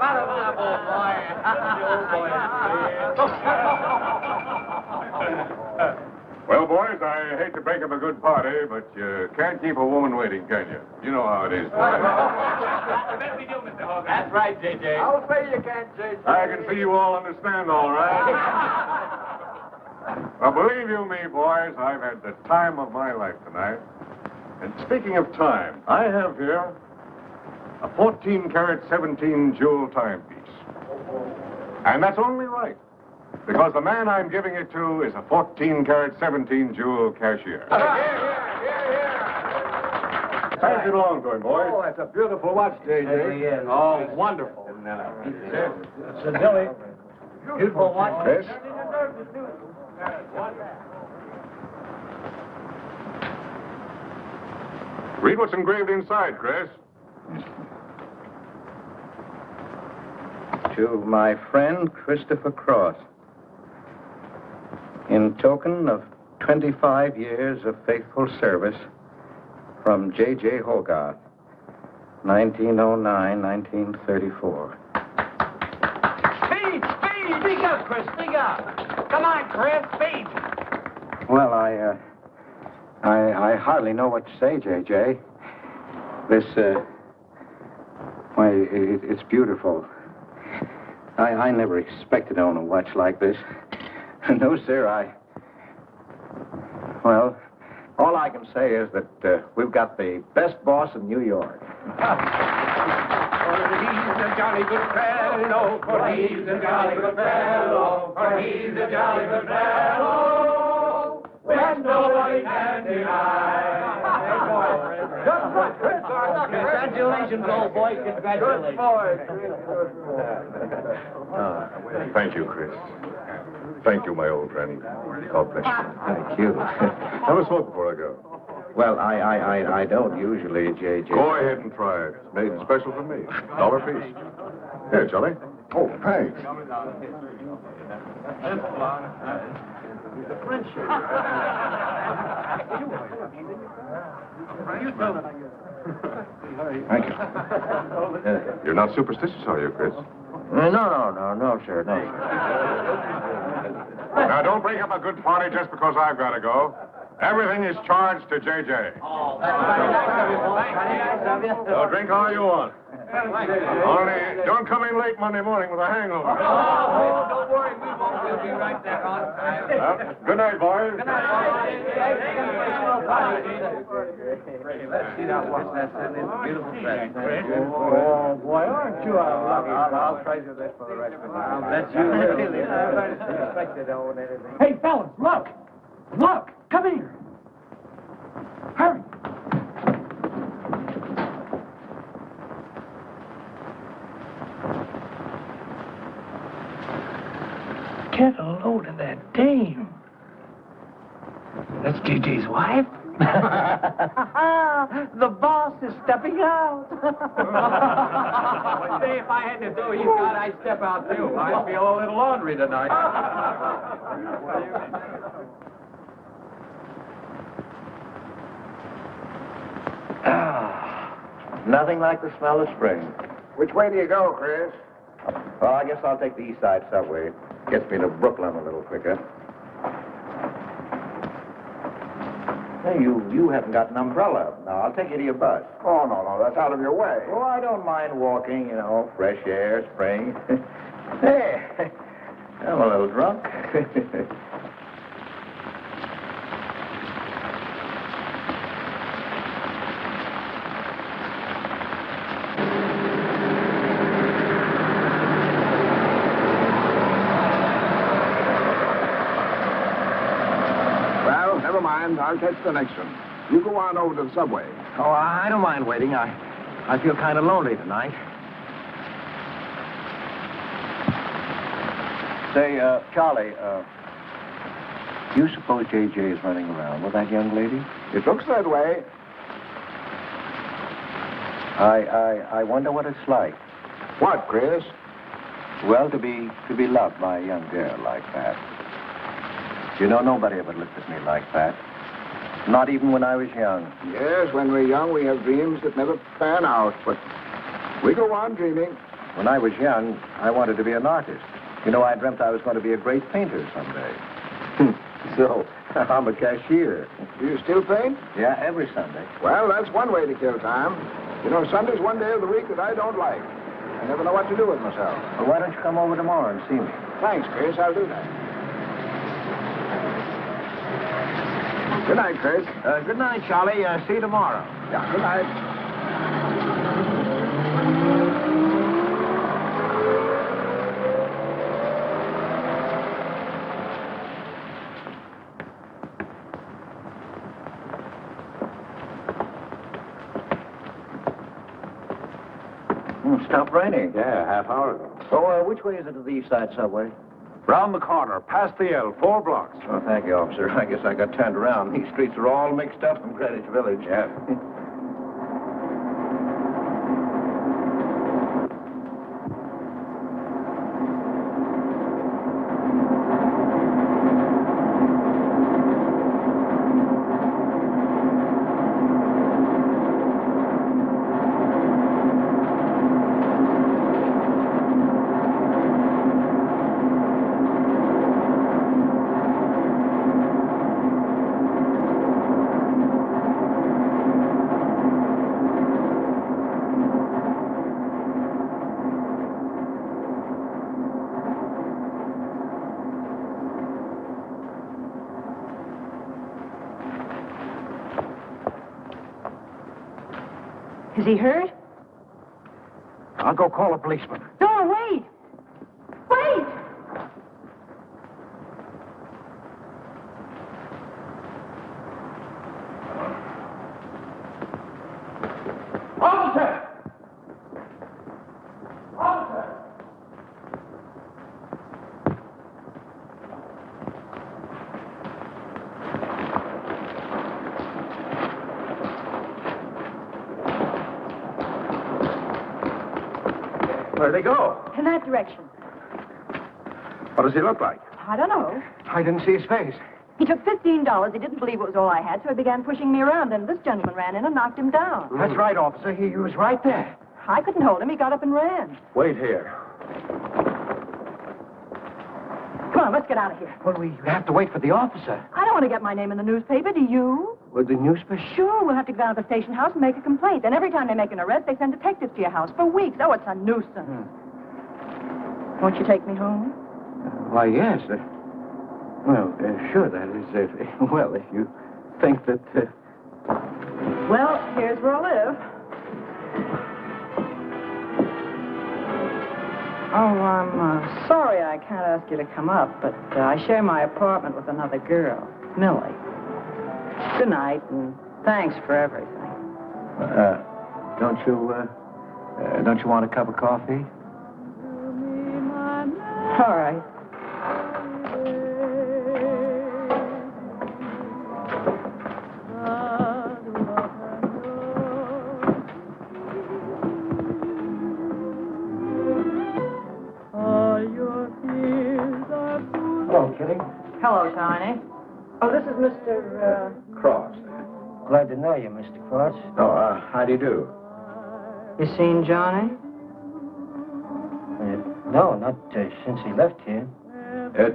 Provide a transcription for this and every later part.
Bottom up, old boy. Well, boys, I hate to break up a good party, but you can't keep a woman waiting, can you? You know how it is. I bet we do, Mr. Hogarth. That's right, J.J. I'll say you can't, J.J. I can see you all understand, all right. Well, believe you me, boys, I've had the time of my life tonight. And speaking of time, I have here a 14-carat, 17-jewel timepiece. And that's only right, because the man I'm giving it to is a 14-carat, 17-jewel cashier. Pass it along to him, boys. Oh, that's a beautiful watch, J.J. Oh, wonderful. It's a Billy. Beautiful watch. Chris? Read what's engraved inside, Chris. To my friend Christopher Cross, in token of 25 years of faithful service, from J.J. Hogarth, 1909-1934. Speed! Speak up, Chris, speak up. Come on, Chris, speed. Well, I hardly know what to say, J.J. This, why, it's beautiful. I never expected to own a watch like this. No, sir, well, all I can say is that we've got the best boss in New York. For he's a jolly good fellow, for he's a jolly good fellow, for he's a jolly good fellow, which nobody can deny. Congratulations, old boy, congratulations. Thank you, Chris. Thank you, my old friend. God bless you. Thank you. Have a smoke before I go. Well, I don't usually, J.J. Go ahead and try it. It's made special for me. $1 piece. Here, Charlie. Oh, thanks. Thank you. You're not superstitious, are you, Chris? No, sir, no. Now, don't break up a good party just because I've got to go. Everything is charged to J.J. Oh, that's very nice of you. So drink all you want. Only don't come in late Monday morning with a hangover. Oh, don't worry, we won't. We'll be right back on time. Good night, boys. Good night, let's see that watch. That's a beautiful dress. Oh, boy, aren't you I'll treasure this for the rest of my life. That's you, really. Hey, fellas, look! Look! Come here! Hurry! Get a load of that dame. That's J.J.'s wife? The boss is stepping out. Say, if I had to do his God, I'd step out, too. I feel a little laundry tonight. Nothing like the smell of spring. Which way do you go, Chris? Well, I guess I'll take the East Side subway. Gets me to Brooklyn a little quicker. Hey, you haven't got an umbrella. Now, I'll take you to your bus. Oh, no, that's out of your way. Oh, I don't mind walking, fresh air, spring. Hey, I'm a little drunk. Well, never mind. I'll catch the next one. You go on over to the subway. Oh, I don't mind waiting. I feel kind of lonely tonight. Say, Charlie, you suppose J.J. is running around with that young lady? It looks that way. I wonder what it's like. What, Chris? Well, to be loved by a young girl like that. Nobody ever looked at me like that. Not even when I was young. Yes, when we're young, we have dreams that never pan out, but we go on dreaming. When I was young, I wanted to be an artist. You know, I dreamt I was going to be a great painter someday. So, I'm a cashier. Do you still paint? Yeah, every Sunday. Well, that's one way to kill time. You know, Sunday's one day of the week that I don't like. I never know what to do with myself. Well, why don't you come over tomorrow and see me? Thanks, Chris. I'll do that. Good night, Chris. Good night, Charlie. See you tomorrow. Yeah, good night. Stopped raining. Yeah, half hour ago. So, which way is it to the East Side Subway? Round the corner, past the L, 4 blocks. Oh, thank you, officer. I guess I got turned around. These streets are all mixed up in Greenwich Village. Yeah. Is he hurt? I'll go call a policeman. No, wait! Wait! Officer! Officer! Where'd they go? In that direction. What does he look like? I don't know. I didn't see his face. He took $15. He didn't believe it was all I had, so he began pushing me around, and this gentleman ran in and knocked him down. That's right, officer. He was right there. I couldn't hold him. He got up and ran. Wait here. Come on, let's get out of here. Well, we have to wait for the officer. I don't want to get my name in the newspaper, do you? With the newspaper? Sure, we'll have to go down to the station house and make a complaint. And every time they make an arrest, they send detectives to your house for weeks. Oh, it's a nuisance. Won't you take me home? Why, yes. Sure, that is it. Well, if you think that... Well, here's where I live. Oh, I'm sorry I can't ask you to come up, but I share my apartment with another girl, Millie. Good night, and thanks for everything. Don't you want a cup of coffee? All right. Hello, Kitty. Hello, Tiny. Oh, this is Mr. Cross. Glad to know you, Mr. Cross. Oh, how do you do? You seen Johnny? No, not since he left here.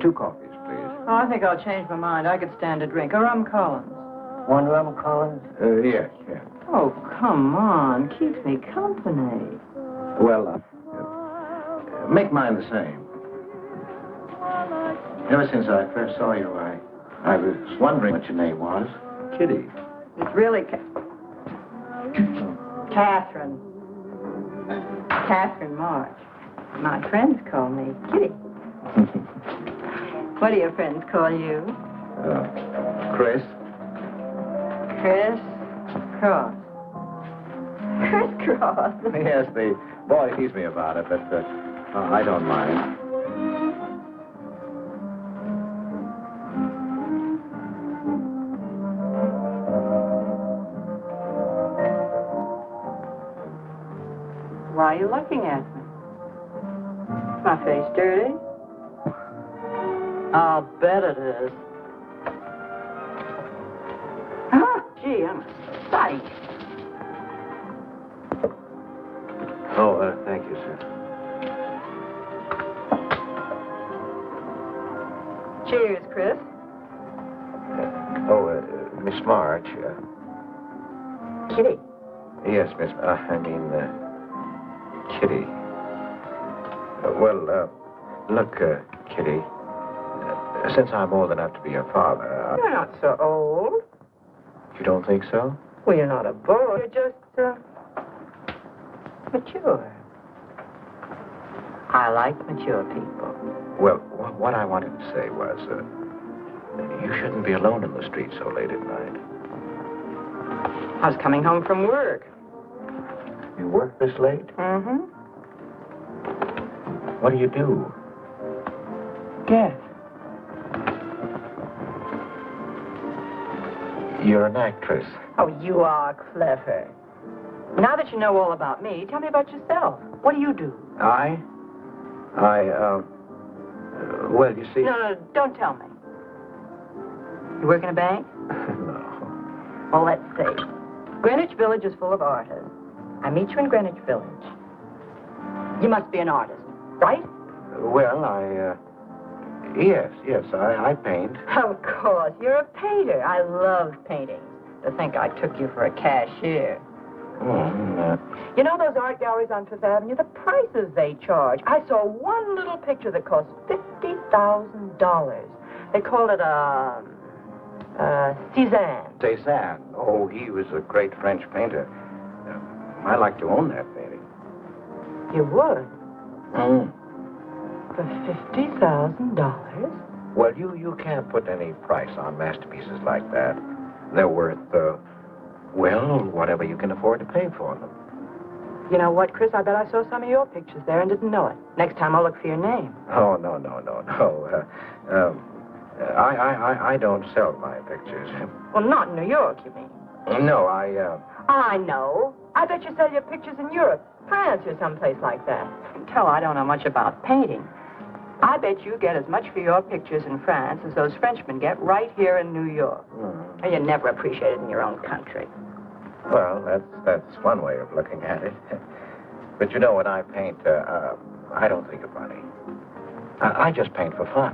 2 coffees, please. Oh, I think I'll change my mind. I could stand a drink. A rum Collins. One rum, Collins? Yes, yes. Oh, come on. Keeps me company. Well, make mine the same. Ever since I first saw you, I was wondering what your name was. Kitty. It's really Katherine. Katherine March. My friends call me Kitty. What do your friends call you? Chris. Chris Cross. Chris Cross. Yes, the boy teased me about it, but I don't mind. Why are you looking at me? Is my face dirty? I'll bet it is. Oh, gee, I'm a sight. Oh, thank you, sir. Cheers, Chris. Miss March. Kitty. Yes, Miss. Kitty. Look, Kitty. Since I'm old enough to be your father. You're not so old. You don't think so? Well, you're not a boy. You're just, mature. I like mature people. Well, what I wanted to say was, you shouldn't be alone in the street so late at night. I was coming home from work. You work this late? Mm-hmm. What do you do? Yes. You're an actress. Oh, you are clever. Now that you know all about me, tell me about yourself. What do you do? Well, you see... No, don't tell me. You work in a bank? No. Well, let's see. Greenwich Village is full of artists. I meet you in Greenwich Village. You must be an artist, right? Well, Yes, I paint. Of course. You're a painter. I love painting. To think I took you for a cashier. You know those art galleries on Fifth Avenue? The prices they charge. I saw one little picture that cost $50,000. They call it Cézanne. Cézanne. Oh, he was a great French painter. I'd like to own that painting. You would? For $50,000? Well, you can't put any price on masterpieces like that. They're worth, whatever you can afford to pay for them. You know what, Chris? I bet I saw some of your pictures there and didn't know it. Next time I'll look for your name. Oh, no. I don't sell my pictures. Well, not in New York, you mean? No, I know. I bet you sell your pictures in Europe, France, or someplace like that. You can tell I don't know much about painting. I bet you get as much for your pictures in France as those Frenchmen get right here in New York. And you're never appreciated in your own country. Well, that's one way of looking at it. But you know, when I paint, I don't think of money. I just paint for fun.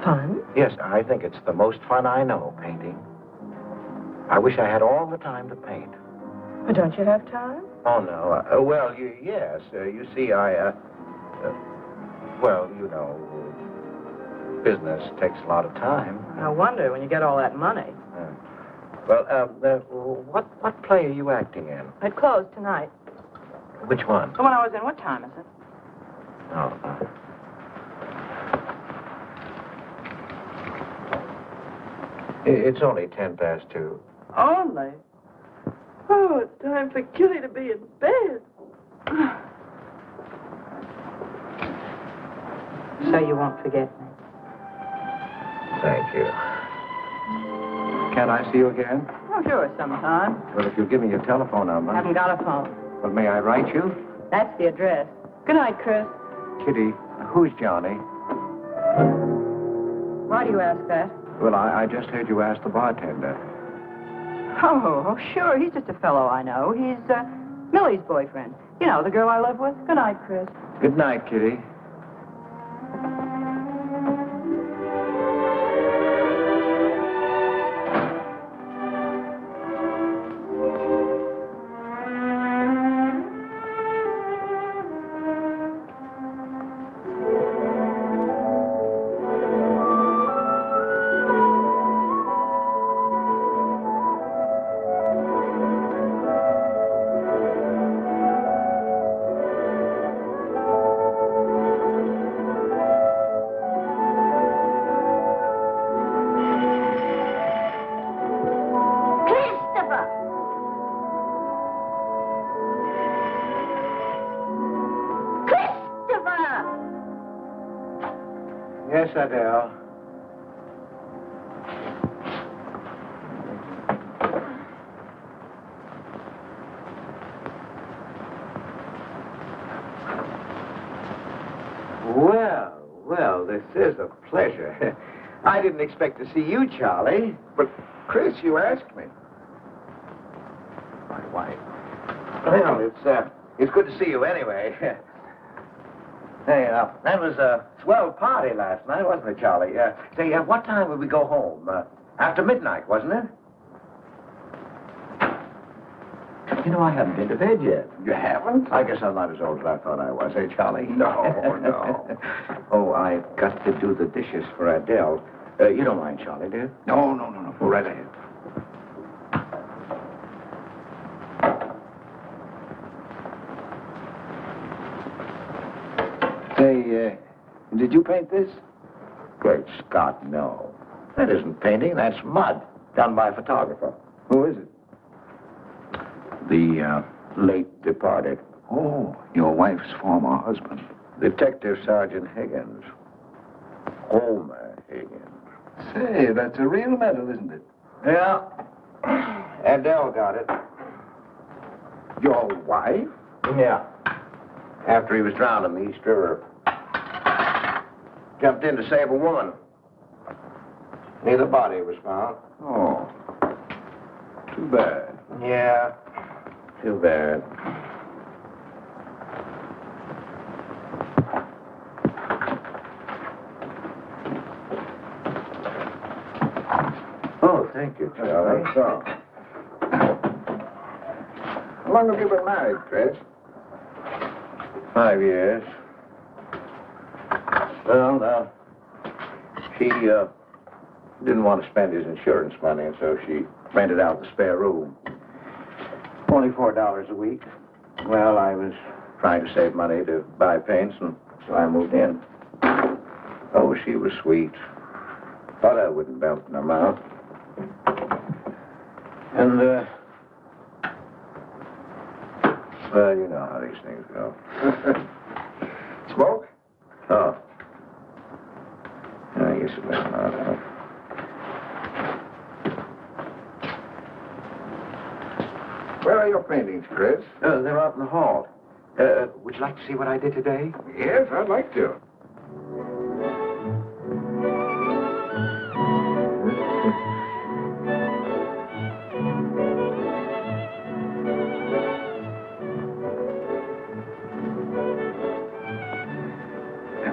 Fun? Yes, I think it's the most fun I know, painting. I wish I had all the time to paint. But don't you have time? Oh, no. Yes. You see, business takes a lot of time. No wonder when you get all that money. What play are you acting in? It closed tonight. Which one? The one I was in. What time is it? Oh. It's only 2:10. Only? Oh, it's time for Kitty to be in bed. So you won't forget me? Thank you. Can I see you again? Oh, sure, sometime. Well, if you'll give me your telephone number. I haven't got a phone. Well, may I write you? That's the address. Good night, Chris. Kitty, who's Johnny? Why do you ask that? Well, I just heard you ask the bartender. Oh, sure. He's just a fellow I know. He's Millie's boyfriend. You know, the girl I live with. Good night, Chris. Good night, Kitty. Yes, Adele. Well, this is a pleasure. I didn't expect to see you, Charlie. But, Chris, you asked me. My wife. Well, it's good to see you anyway. Hey, that was a swell party last night, wasn't it, Charlie? Say, what time would we go home? After midnight, wasn't it? You know, I haven't been to bed yet. You haven't? I guess I'm not as old as I thought I was, eh, Charlie? No, no. Oh, I've got to do the dishes for Adele. You don't mind, Charlie, do you? No. Go right ahead. Say, did you paint this? Great Scott, no. That isn't painting, that's mud. Done by a photographer. Who is it? The late departed. Oh, your wife's former husband. Detective Sergeant Higgins. Homer Higgins. Say, that's a real medal, isn't it? Yeah. Adele got it. Your wife? Yeah. After he was drowned in the East River. Jumped in to save a woman. Neither body was found. Oh. Too bad. Yeah. Too bad. Oh, thank you, Charlie. So. How long have you been married, Fritz? 5 years. Well, she didn't want to spend his insurance money, and so she rented out the spare room. Only $4 a week. Well, I was trying to save money to buy paints, and so I moved in. Oh, she was sweet. Thought I wouldn't melt in her mouth. And, well, you know how these things go. Smoke? Oh. I guess it was not. Where are your paintings, Fritz? They're out in the hall. Would you like to see what I did today? Yes, I'd like to.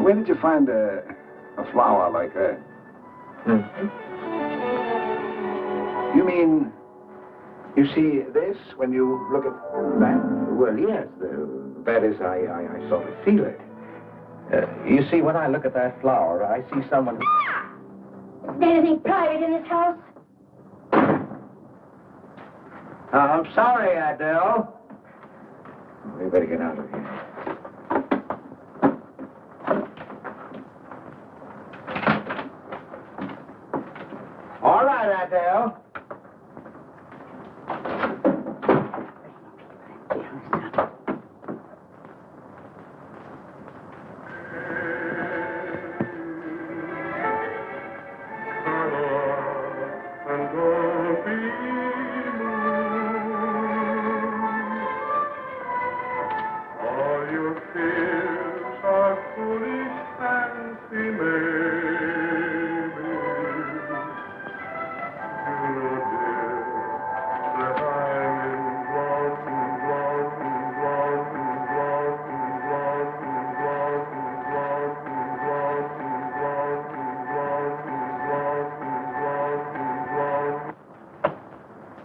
Where did you find a flower like that? You mean, you see this when you look at that? Well, yes. That is, I sort of feel it. You see, when I look at that flower, I see someone... Is there anything private in this house? I'm sorry, Adele. We better get out of here. All right, Adele.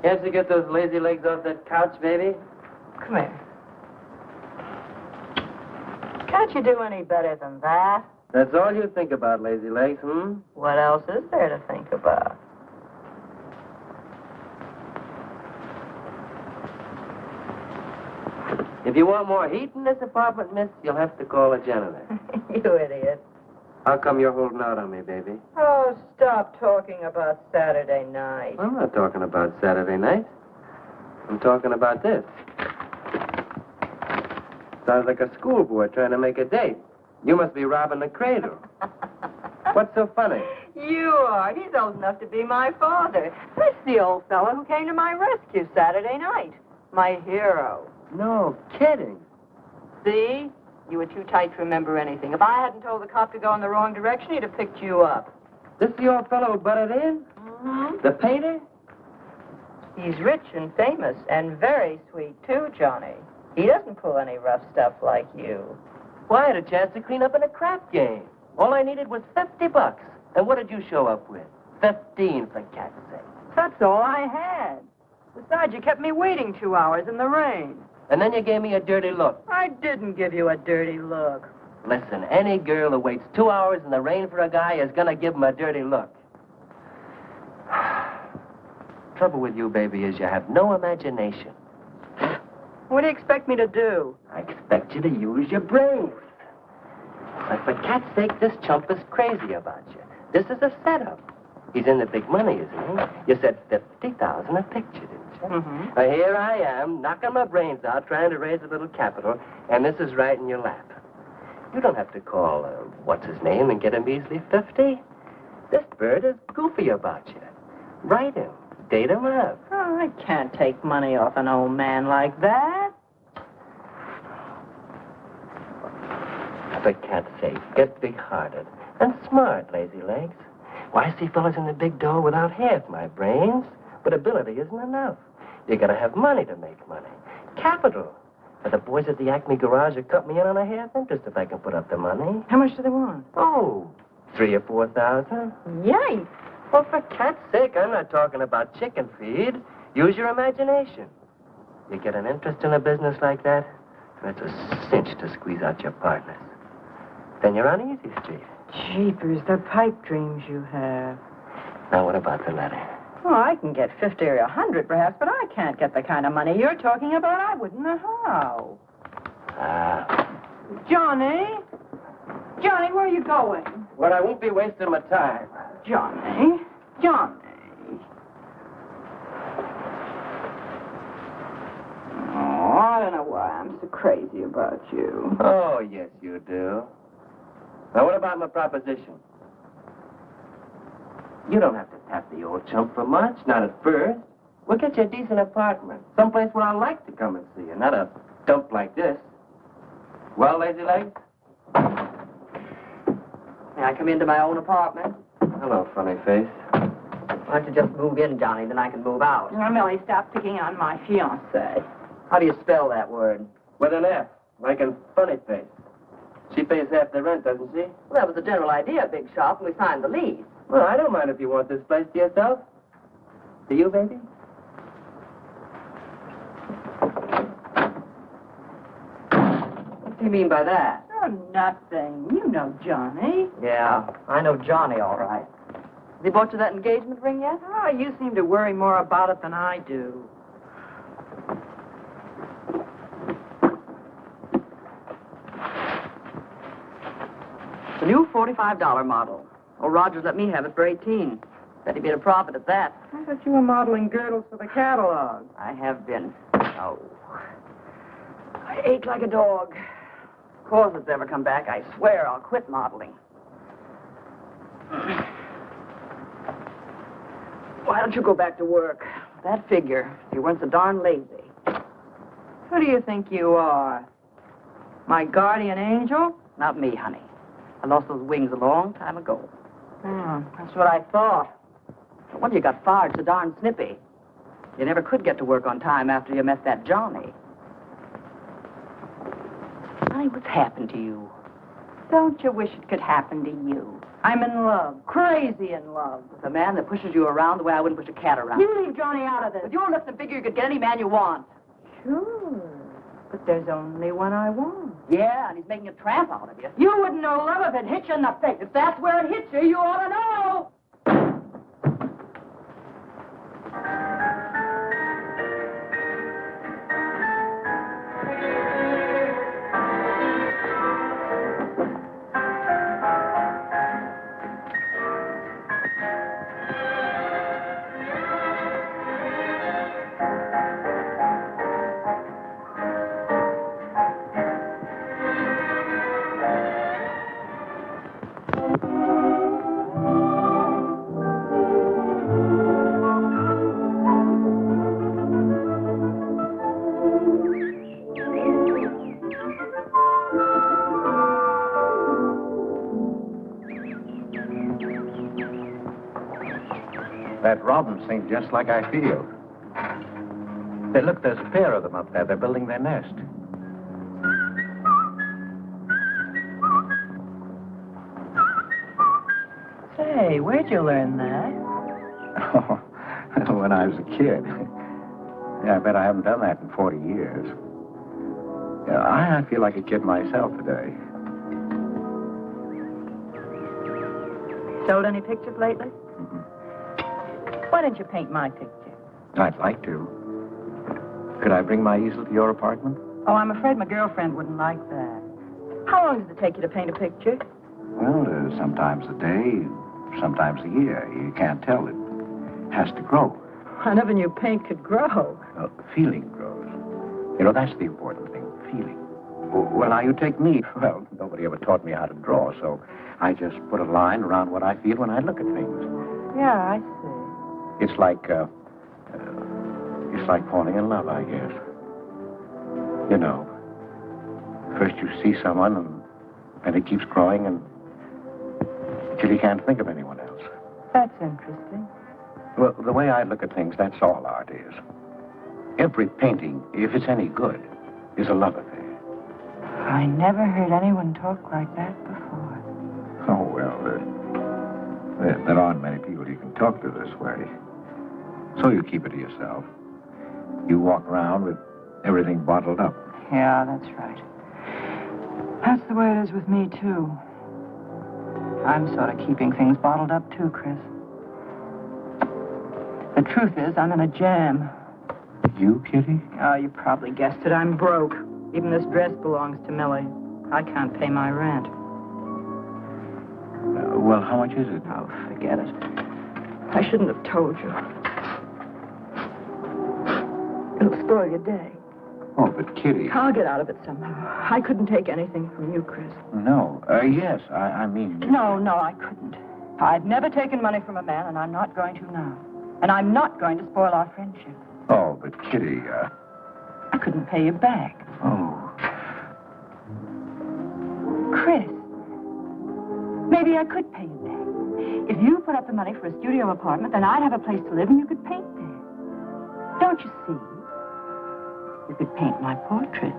Can't you get those lazy legs off that couch, baby? Come here. Can't you do any better than that? That's all you think about, lazy legs, hmm? What else is there to think about? If you want more heat in this apartment, miss, you'll have to call a janitor. You idiot. How come you're holding out on me, baby? Oh, stop talking about Saturday night. I'm not talking about Saturday night. I'm talking about this. Sounds like a schoolboy trying to make a date. You must be robbing the cradle. What's so funny? You are. He's old enough to be my father. That's the old fellow who came to my rescue Saturday night. My hero. No kidding. See? You were too tight to remember anything. If I hadn't told the cop to go in the wrong direction, he'd have picked you up. This the old fellow who butted in? Mm-hmm. The painter? He's rich and famous and very sweet, too, Johnny. He doesn't pull any rough stuff like you. Well, I had a chance to clean up in a crap game. All I needed was $50. And what did you show up with? 15, for cat's sake. That's all I had. Besides, you kept me waiting 2 hours in the rain. And then you gave me a dirty look. I didn't give you a dirty look. Listen, any girl who waits 2 hours in the rain for a guy is gonna give him a dirty look. Trouble with you, baby, is you have no imagination. What do you expect me to do? I expect you to use your brains. But for cat's sake, this chump is crazy about you. This is a setup. He's in the big money, isn't he? You said 50,000 a picture, didn't you? Mm-hmm. Well, here I am, knocking my brains out, trying to raise a little capital, and this is right in your lap. You don't have to call, what's-his-name and get a measly 50. This bird is goofy about you. Write him. Date him up. Oh, I can't take money off an old man like that. For cat's sake, get big-hearted and smart, lazy legs. Why, I see fellas in the big door without half my brains, but ability isn't enough. You gotta have money to make money. Capital. And the boys at the Acme garage will cut me in on a half interest if I can put up the money. How much do they want? Oh, 3,000 or 4,000. Yikes. Well, for cat's sake, I'm not talking about chicken feed. Use your imagination. You get an interest in a business like that, and it's a cinch to squeeze out your partners. Then you're on easy street. Jeepers, the pipe dreams you have. Now, what about the letter? Oh, I can get 50 or 100 perhaps, but I can't get the kind of money you're talking about. I wouldn't know how. Johnny? Johnny, where are you going? Well, I won't be wasting my time. Johnny? Johnny? Oh, I don't know why I'm so crazy about you. Oh, yes, you do. Now, what about my proposition? You don't have to tap the old chump for much, not at first. We'll get you a decent apartment, someplace where I like to come and see you, not a dump like this. Well, lazy legs? May I come into my own apartment? Hello, funny face. Why don't you just move in, Johnny, then I can move out. Now, Millie, stop picking on my fiancée. How do you spell that word? With an F, like in funny face. She pays half the rent, doesn't she? Well, that was the general idea, Big Shop, when we signed the lease. Well, I don't mind if you want this place to yourself. Do you, baby? What do you mean by that? Oh, nothing. You know Johnny. Yeah, I know Johnny, all right. Has he bought you that engagement ring yet? Oh, you seem to worry more about it than I do. The new $45 model. Oh, Rogers let me have it for 18. Bet he made a profit at that. I thought you were modeling girdles for the catalog. I have been. Oh. I ache like a dog. Of course it's ever come back, I swear I'll quit modeling. Why don't you go back to work? That figure, you weren't so darn lazy. Who do you think you are? My guardian angel? Not me, honey. I lost those wings a long time ago. That's what I thought. No wonder you got fired so darn snippy. You never could get to work on time after you met that Johnny. Honey, what's happened to you? Don't you wish it could happen to you? I'm in love, crazy in love. With a man that pushes you around the way I wouldn't push a cat around. You leave Johnny out of this. With your lips and figure, you could get any man you want. Sure, but there's only one I want. Yeah, and he's making a tramp out of you. You wouldn't know love if it hit you in the face. If that's where it hits you, you ought to know. That robin sings just like I feel. Hey, look, there's a pair of them up there. They're building their nest. Say, where'd you learn that? Oh, when I was a kid. Yeah, I bet I haven't done that in 40 years. Yeah, I feel like a kid myself today. Sold any pictures lately? Mm-hmm. Why don't you paint my picture? I'd like to. Could I bring my easel to your apartment? Oh, I'm afraid my girlfriend wouldn't like that. How long does it take you to paint a picture? Well, sometimes a day, sometimes a year. You can't tell. It has to grow. I never knew paint could grow. Feeling grows. You know, that's the important thing, feeling. Well, now, you take me. Well, nobody ever taught me how to draw, so I just put a line around what I feel when I look at things. Yeah, I see. It's like falling in love, I guess. You know, first you see someone, and it keeps growing until you can't think of anyone else. That's interesting. Well, the way I look at things, that's all art is. Every painting, if it's any good, is a love affair. I never heard anyone talk like that before. Oh, well, there aren't many people you can talk to this way. So you keep it to yourself. You walk around with everything bottled up. Yeah, that's right. That's the way it is with me, too. I'm sort of keeping things bottled up, too, Chris. The truth is, I'm in a jam. You, Kitty? Oh, you probably guessed it. I'm broke. Even this dress belongs to Millie. I can't pay my rent. Well, how much is it? Oh, forget it. I shouldn't have told you. It'll spoil your day. Oh, but Kitty... I'll get out of it somehow. I couldn't take anything from you, Chris. No. Yes, I mean... No, I couldn't. I've never taken money from a man, and I'm not going to now. And I'm not going to spoil our friendship. Oh, but Kitty, I couldn't pay you back. Oh. Chris, maybe I could pay you back. If you put up the money for a studio apartment, then I'd have a place to live and you could paint there. Don't you see? You could paint my portrait.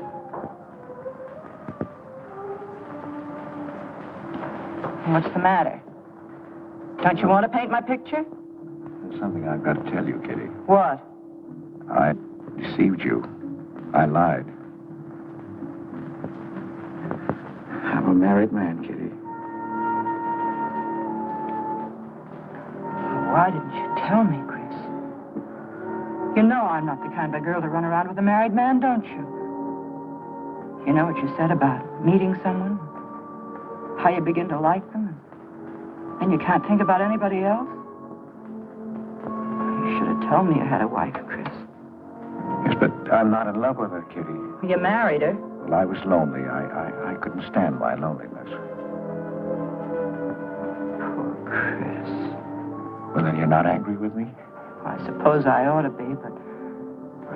What's the matter? Don't you want to paint my picture? There's something I've got to tell you, Kitty. What? I deceived you. I lied. I'm a married man, Kitty. Why didn't you tell me, Chris? You know I'm not the kind of girl to run around with a married man, don't you? You know what you said about meeting someone? How you begin to like them? And you can't think about anybody else? You should have told me you had a wife, Chris. Yes, but I'm not in love with her, Kitty. You married her. Well, I was lonely. I couldn't stand my loneliness. Poor Chris. Well, then you're not angry with me? I suppose I ought to be, but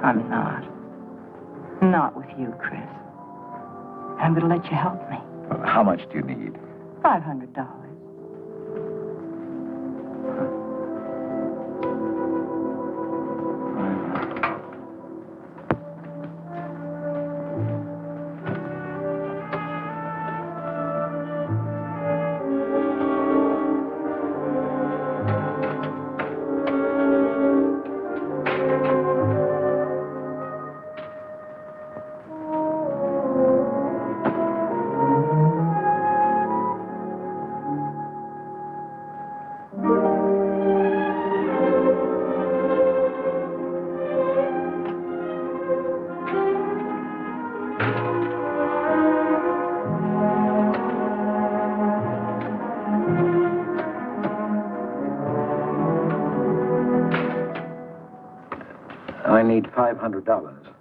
I'm not. Not with you, Chris. I'm going to let you help me. Well, how much do you need? $500. I need $500.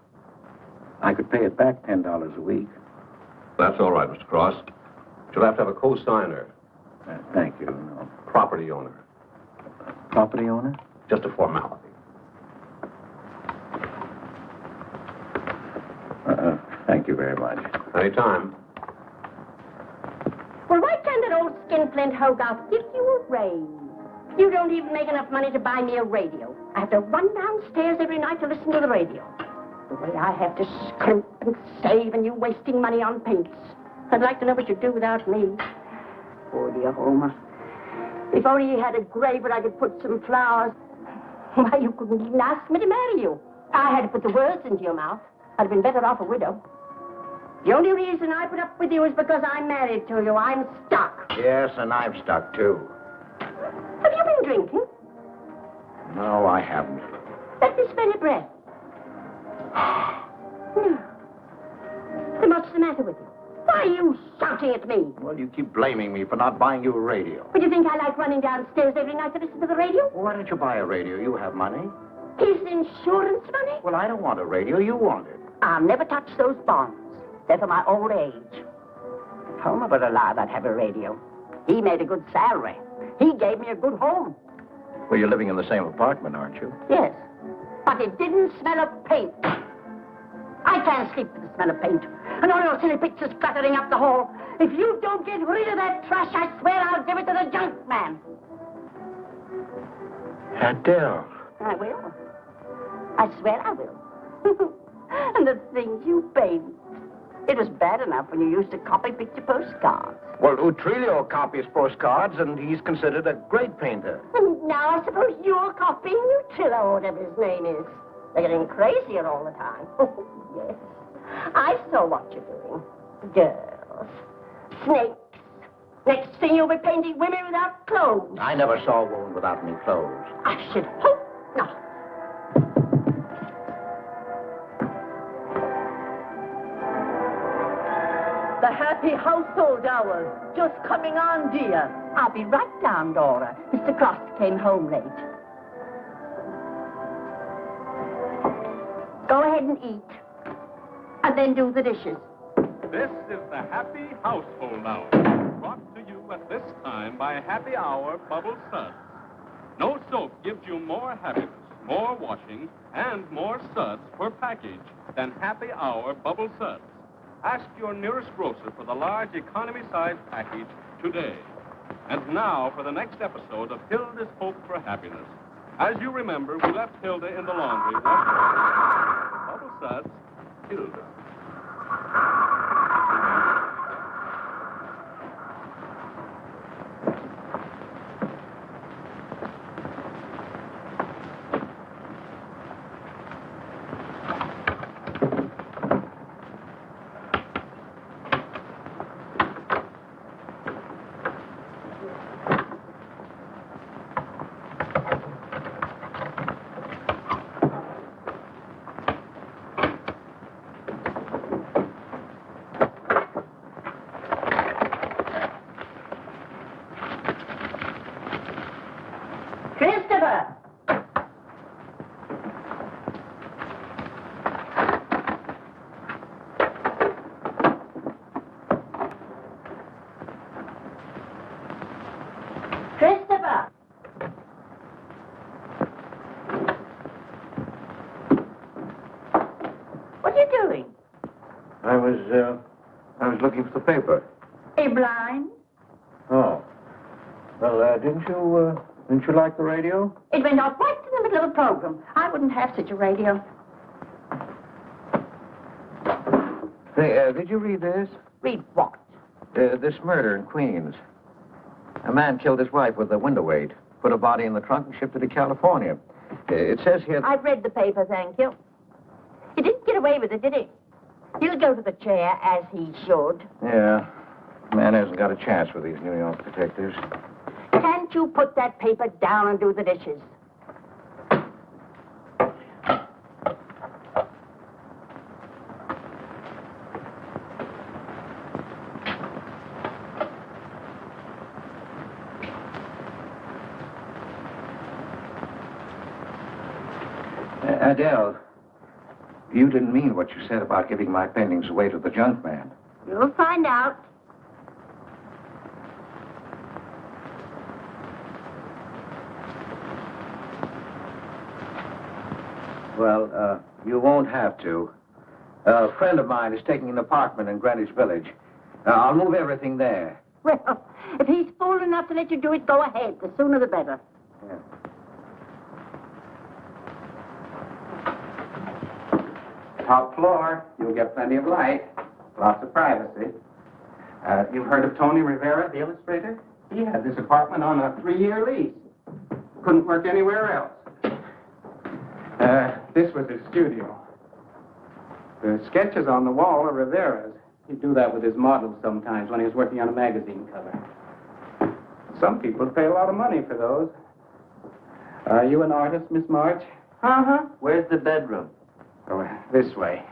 I could pay it back $10 a week. That's all right, Mr. Cross. You'll have to have a co-signer. Thank you. No. Property owner. Property owner? Just a formality. Thank you very much. Anytime. Well, why can't that old skinflint Hogarth give you a raise? You don't even make enough money to buy me a radio. I have to run downstairs every night to listen to the radio. The way I have to scrimp and save and you wasting money on paints. I'd like to know what you'd do without me. Oh, dear Homer. If only he had a grave where I could put some flowers. Why, you couldn't even ask me to marry you. I had to put the words into your mouth. I'd have been better off a widow. The only reason I put up with you is because I'm married to you. I'm stuck. Yes, and I'm stuck, too. Have you been drinking? No, I haven't. Let me smell your breath. No. Then what's the matter with you? Why are you shouting at me? Well, you keep blaming me for not buying you a radio. But you think I like running downstairs every night to listen to the radio? Well, why don't you buy a radio? You have money. His insurance money? Well, I don't want a radio. You want it. I'll never touch those bonds. They're for my old age. Homer would allow that to have a radio. He made a good salary. He gave me a good home. Well, you're living in the same apartment, aren't you? Yes. But it didn't smell of paint. I can't sleep with the smell of paint. And all your silly pictures cluttering up the hall. If you don't get rid of that trash, I swear I'll give it to the junk man. Adele. I will. I swear I will. And the things you paint. It was bad enough when you used to copy picture postcards. Well, Utrillo copies postcards, and he's considered a great painter. And now I suppose you're copying Utrillo, or whatever his name is. They're getting crazier all the time. Oh, yes. I saw what you're doing. Girls. Snakes. Next thing you'll be painting women without clothes. I never saw a woman without any clothes. I should hope not. The happy household hour. Just coming on, dear. I'll be right down, Dora. Mr. Cross came home late. Go ahead and eat. And then do the dishes. This is the Happy Household Hour, brought to you at this time by Happy Hour Bubble Suds. No soap gives you more happiness, more washing, and more suds per package than Happy Hour Bubble Suds. Ask your nearest grocer for the large economy-sized package today. And now for the next episode of Hilda's Hope for Happiness. As you remember, we left Hilda in the laundry. Bubble Suds, Hilda. I was looking for the paper. Are you blind? Oh. Well, didn't you like the radio? It went off right in the middle of a program. I wouldn't have such a radio. Hey, did you read this? Read what? This murder in Queens. A man killed his wife with a window weight, put a body in the trunk and shipped it to California. It says here... I've read the paper, thank you. He didn't get away with it, did he? He'll go to the chair, as he should. Yeah. Man hasn't got a chance with these New York detectives. Can't you put that paper down and do the dishes? Adele, you didn't mean what you said about giving my paintings away to the junk man. You'll find out. Well, you won't have to. A friend of mine is taking an apartment in Greenwich Village. I'll move everything there. Well, if he's fool enough to let you do it, go ahead. The sooner the better. Yeah. Top floor. You'll get plenty of light. Lots of privacy. You've heard of Tony Rivera, the illustrator? He had this apartment on a 3-year lease. Couldn't work anywhere else. This was his studio. The sketches on the wall are Rivera's. He'd do that with his models sometimes when he was working on a magazine cover. Some people pay a lot of money for those. Are you an artist, Miss March? Uh-huh. Where's the bedroom? Oh, this way.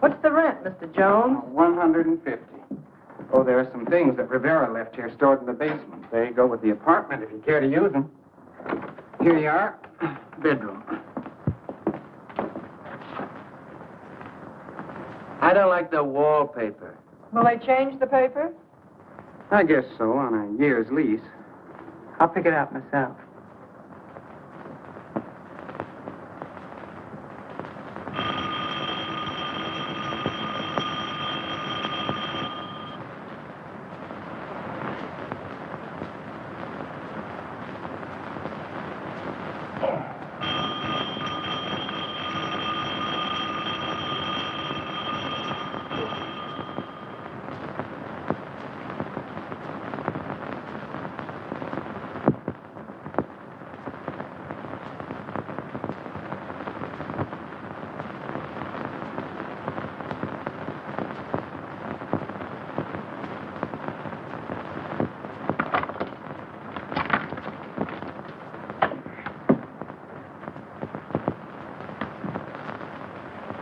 What's the rent, Mr. Jones? 150. Oh, there are some things that Rivera left here stored in the basement. They go with the apartment if you care to use them. Here you are. Bedroom. I don't like the wallpaper. Will they change the paper? I guess so, on a year's lease. I'll pick it out myself.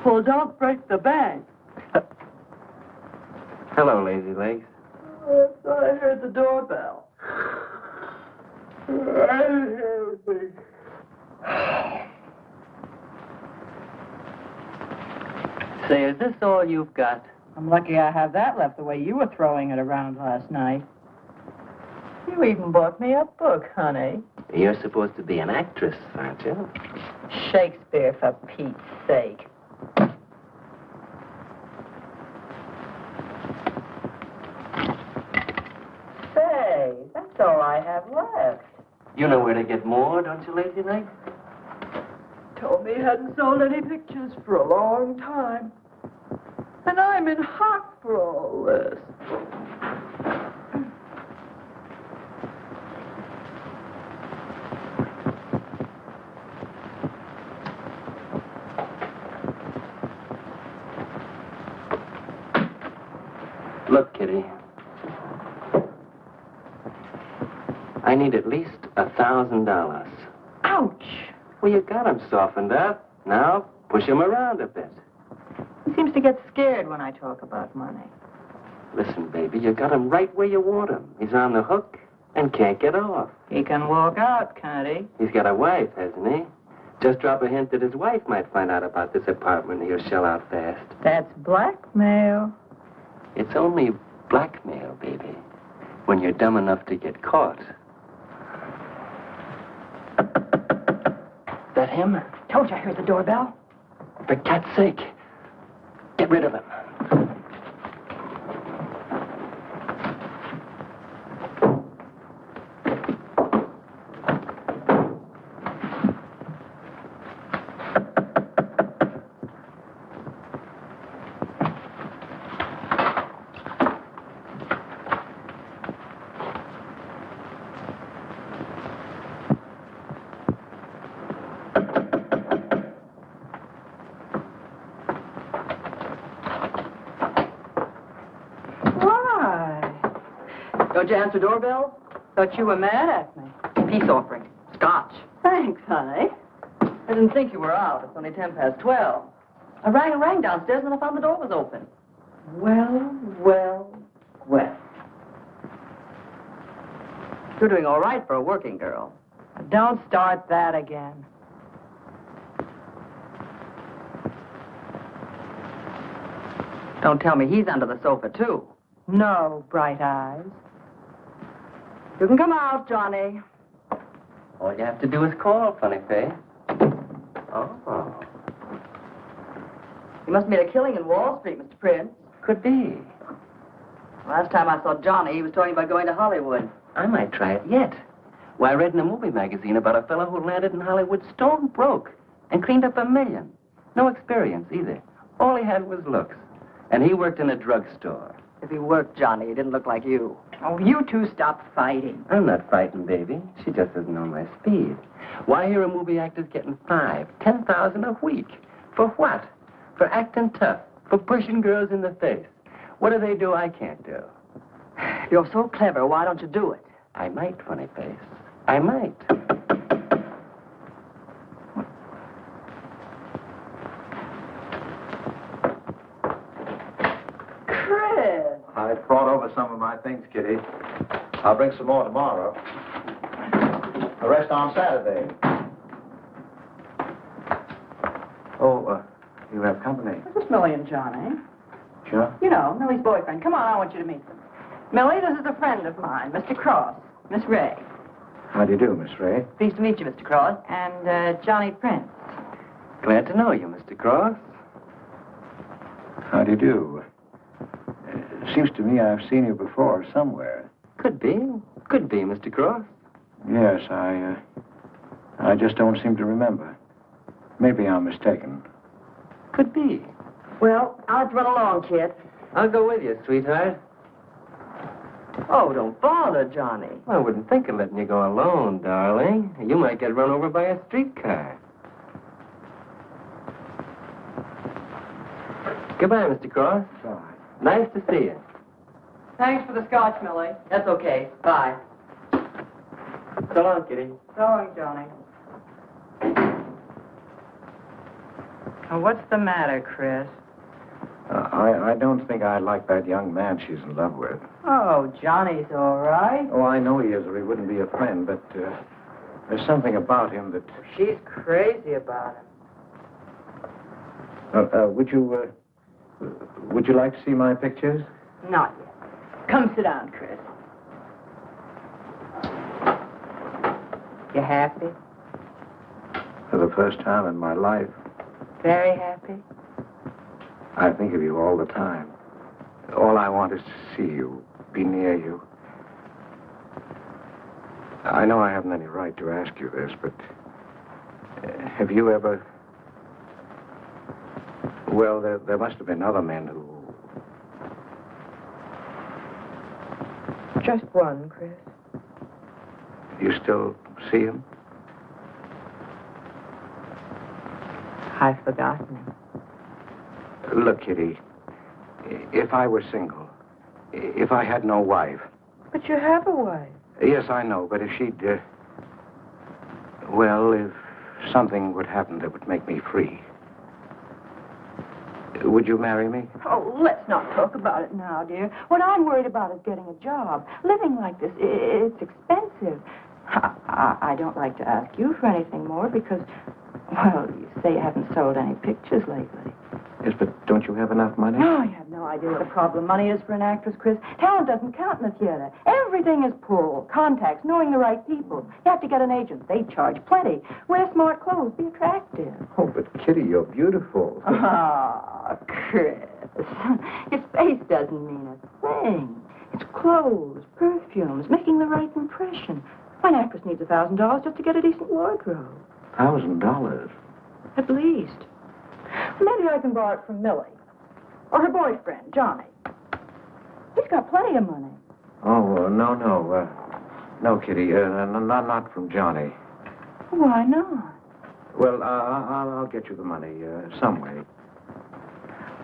Well, don't break the bank. Hello, Lazy Legs. I heard the doorbell. I didn't hear anything. Say, is this all you've got? I'm lucky I have that left the way you were throwing it around last night. You even bought me a book, honey. You're supposed to be an actress, aren't you? Shakespeare, for Pete's sake. Say, that's all I have left. You know where to get more, don't you, Lazy Legs? Told me he hadn't sold any pictures for a long time. And I'm in hock for all this. Look, Kitty. I need at least $1,000. Ouch! Well, you got him softened up. Now, push him around a bit. He seems to get scared when I talk about money. Listen, baby, you got him right where you want him. He's on the hook and can't get off. He can walk out, can't he? He's got a wife, hasn't he? Just drop a hint that his wife might find out about this apartment and he'll shell out fast. That's blackmail. It's only blackmail, baby, when you're dumb enough to get caught. That him? Told you I heard the doorbell. For cat's sake, get rid of him. Don't you answer doorbell? Thought you were mad at me. Peace offering. Scotch. Thanks, honey. I didn't think you were out. It's only 12:10. I rang downstairs and I found the door was open. Well. You're doing all right for a working girl. Don't start that again. Don't tell me he's under the sofa, too. No, bright eyes. You can come out, Johnny. All you have to do is call, funny face. Oh. You must have made a killing in Wall Street, Mr. Prince. Could be. Last time I saw Johnny, he was talking about going to Hollywood. I might try it yet. Why, I read in a movie magazine about a fellow who landed in Hollywood stone broke and cleaned up $1 million. No experience, either. All he had was looks. And he worked in a drugstore. If he worked, Johnny, he didn't look like you. Oh, you two stop fighting. I'm not frightened, baby. She just doesn't know my speed. Why hear a movie actor's getting $5,000-$10,000 a week? For what? For acting tough. For pushing girls in the face. What do they do I can't do? You're so clever. Why don't you do it? I might, funny face. I might. Chris! I brought over some of my things, Kitty. I'll bring some more tomorrow. The rest on Saturday. Oh, you have company. This is Millie and Johnny. Sure. You know, Millie's boyfriend. Come on, I want you to meet them. Millie, this is a friend of mine, Mr. Cross. Miss Ray. How do you do, Miss Ray? Pleased to meet you, Mr. Cross. And Johnny Prince. Glad to know you, Mr. Cross. How do you do? Seems to me I've seen you before somewhere. Could be. Could be, Mr. Cross. Yes, I just don't seem to remember. Maybe I'm mistaken. Could be. Well, I'll have to run along, kid. I'll go with you, sweetheart. Oh, don't bother, Johnny. I wouldn't think of letting you go alone, darling. You might get run over by a streetcar. Goodbye, Mr. Cross. Bye. Nice to see you. Thanks for the scotch, Millie. That's okay. Bye. So long, Kitty. So long, Johnny. Oh, what's the matter, Chris? I don't think I like that young man she's in love with. Oh, Johnny's all right. Oh, I know he is, or he wouldn't be a friend, but there's something about him that... She's crazy about him. Would you like to see my pictures? Not yet. Come sit down, Chris. You happy? For the first time in my life, Very happy? I think of you all the time. All I want is to see you, be near you. I know I haven't any right to ask you this, but have you ever... Well, there must have been other men who... Just one, Chris. You still see him? I've forgotten him. Look, Kitty, if I were single, if I had no wife... But you have a wife. Yes, I know, but if she'd... well, if something would happen that would make me free... Would you marry me? Oh, let's not talk about it now, dear. What I'm worried about is getting a job. Living like this, it's expensive. I don't like to ask you for anything more because, well, you say you haven't sold any pictures lately. Yes, but don't you have enough money? Oh, you have no idea what a problem money is for an actress, Chris. Talent doesn't count in the theater. Everything is pull, contacts, knowing the right people. You have to get an agent. They charge plenty. Wear smart clothes. Be attractive. Oh, but Kitty, you're beautiful. Ah, Chris. Your face doesn't mean a thing. It's clothes, perfumes, making the right impression. An actress needs $1,000 just to get a decent wardrobe. $1,000? At least. Maybe I can borrow it from Millie. Or her boyfriend, Johnny. He's got plenty of money. Oh, no. No, Kitty, not from Johnny. Why not? Well, I'll get you the money some way.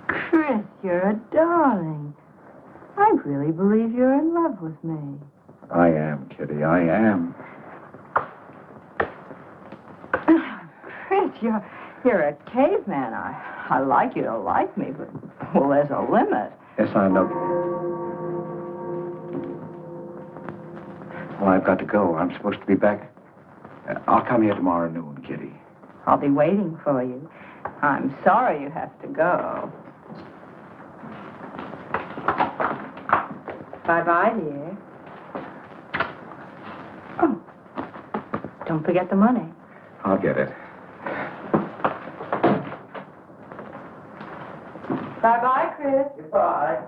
Chris, you're a darling. I really believe you're in love with me. I am, Kitty, I am. Chris, you're a caveman. I like you to like me, but, well, there's a limit. Yes, I know. Well, I've got to go. I'm supposed to be back. I'll come here tomorrow noon, Kitty. I'll be waiting for you. I'm sorry you have to go. Bye-bye, dear. Oh, don't forget the money. I'll get it. Bye-bye, Chris. Goodbye.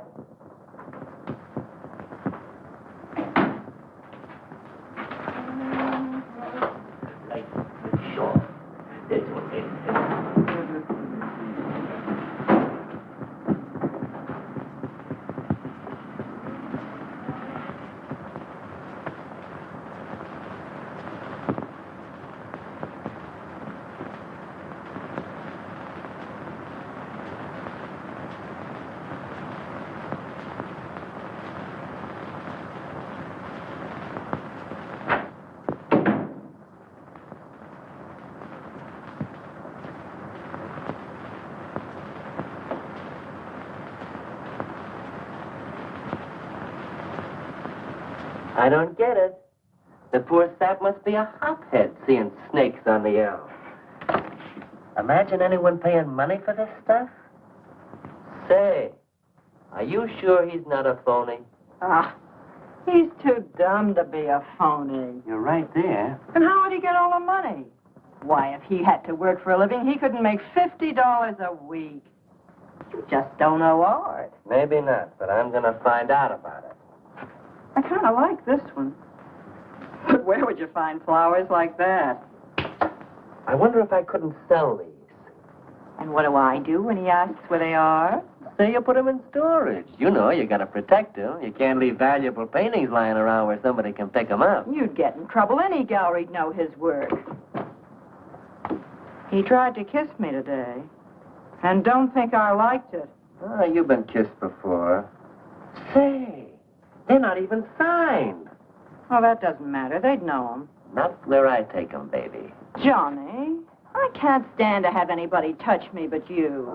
I don't get it. The poor sap must be a hophead seeing snakes on the L. Imagine anyone paying money for this stuff? Say, are you sure he's not a phony? Ah, he's too dumb to be a phony. You're right there. And how would he get all the money? Why, if he had to work for a living, he couldn't make $50 a week. You just don't know art. Maybe not, but I'm going to find out about it. I kind of like this one. But where would you find flowers like that? I wonder if I couldn't sell these. And what do I do when he asks where they are? Say you put them in storage. You know, you got to protect them. You can't leave valuable paintings lying around where somebody can pick them up. You'd get in trouble. Any gallery'd know his work. He tried to kiss me today. And don't think I liked it. Oh, you've been kissed before. Say, they're not even signed. Oh, that doesn't matter. They'd know him. Not where I take them, baby. Johnny, I can't stand to have anybody touch me but you.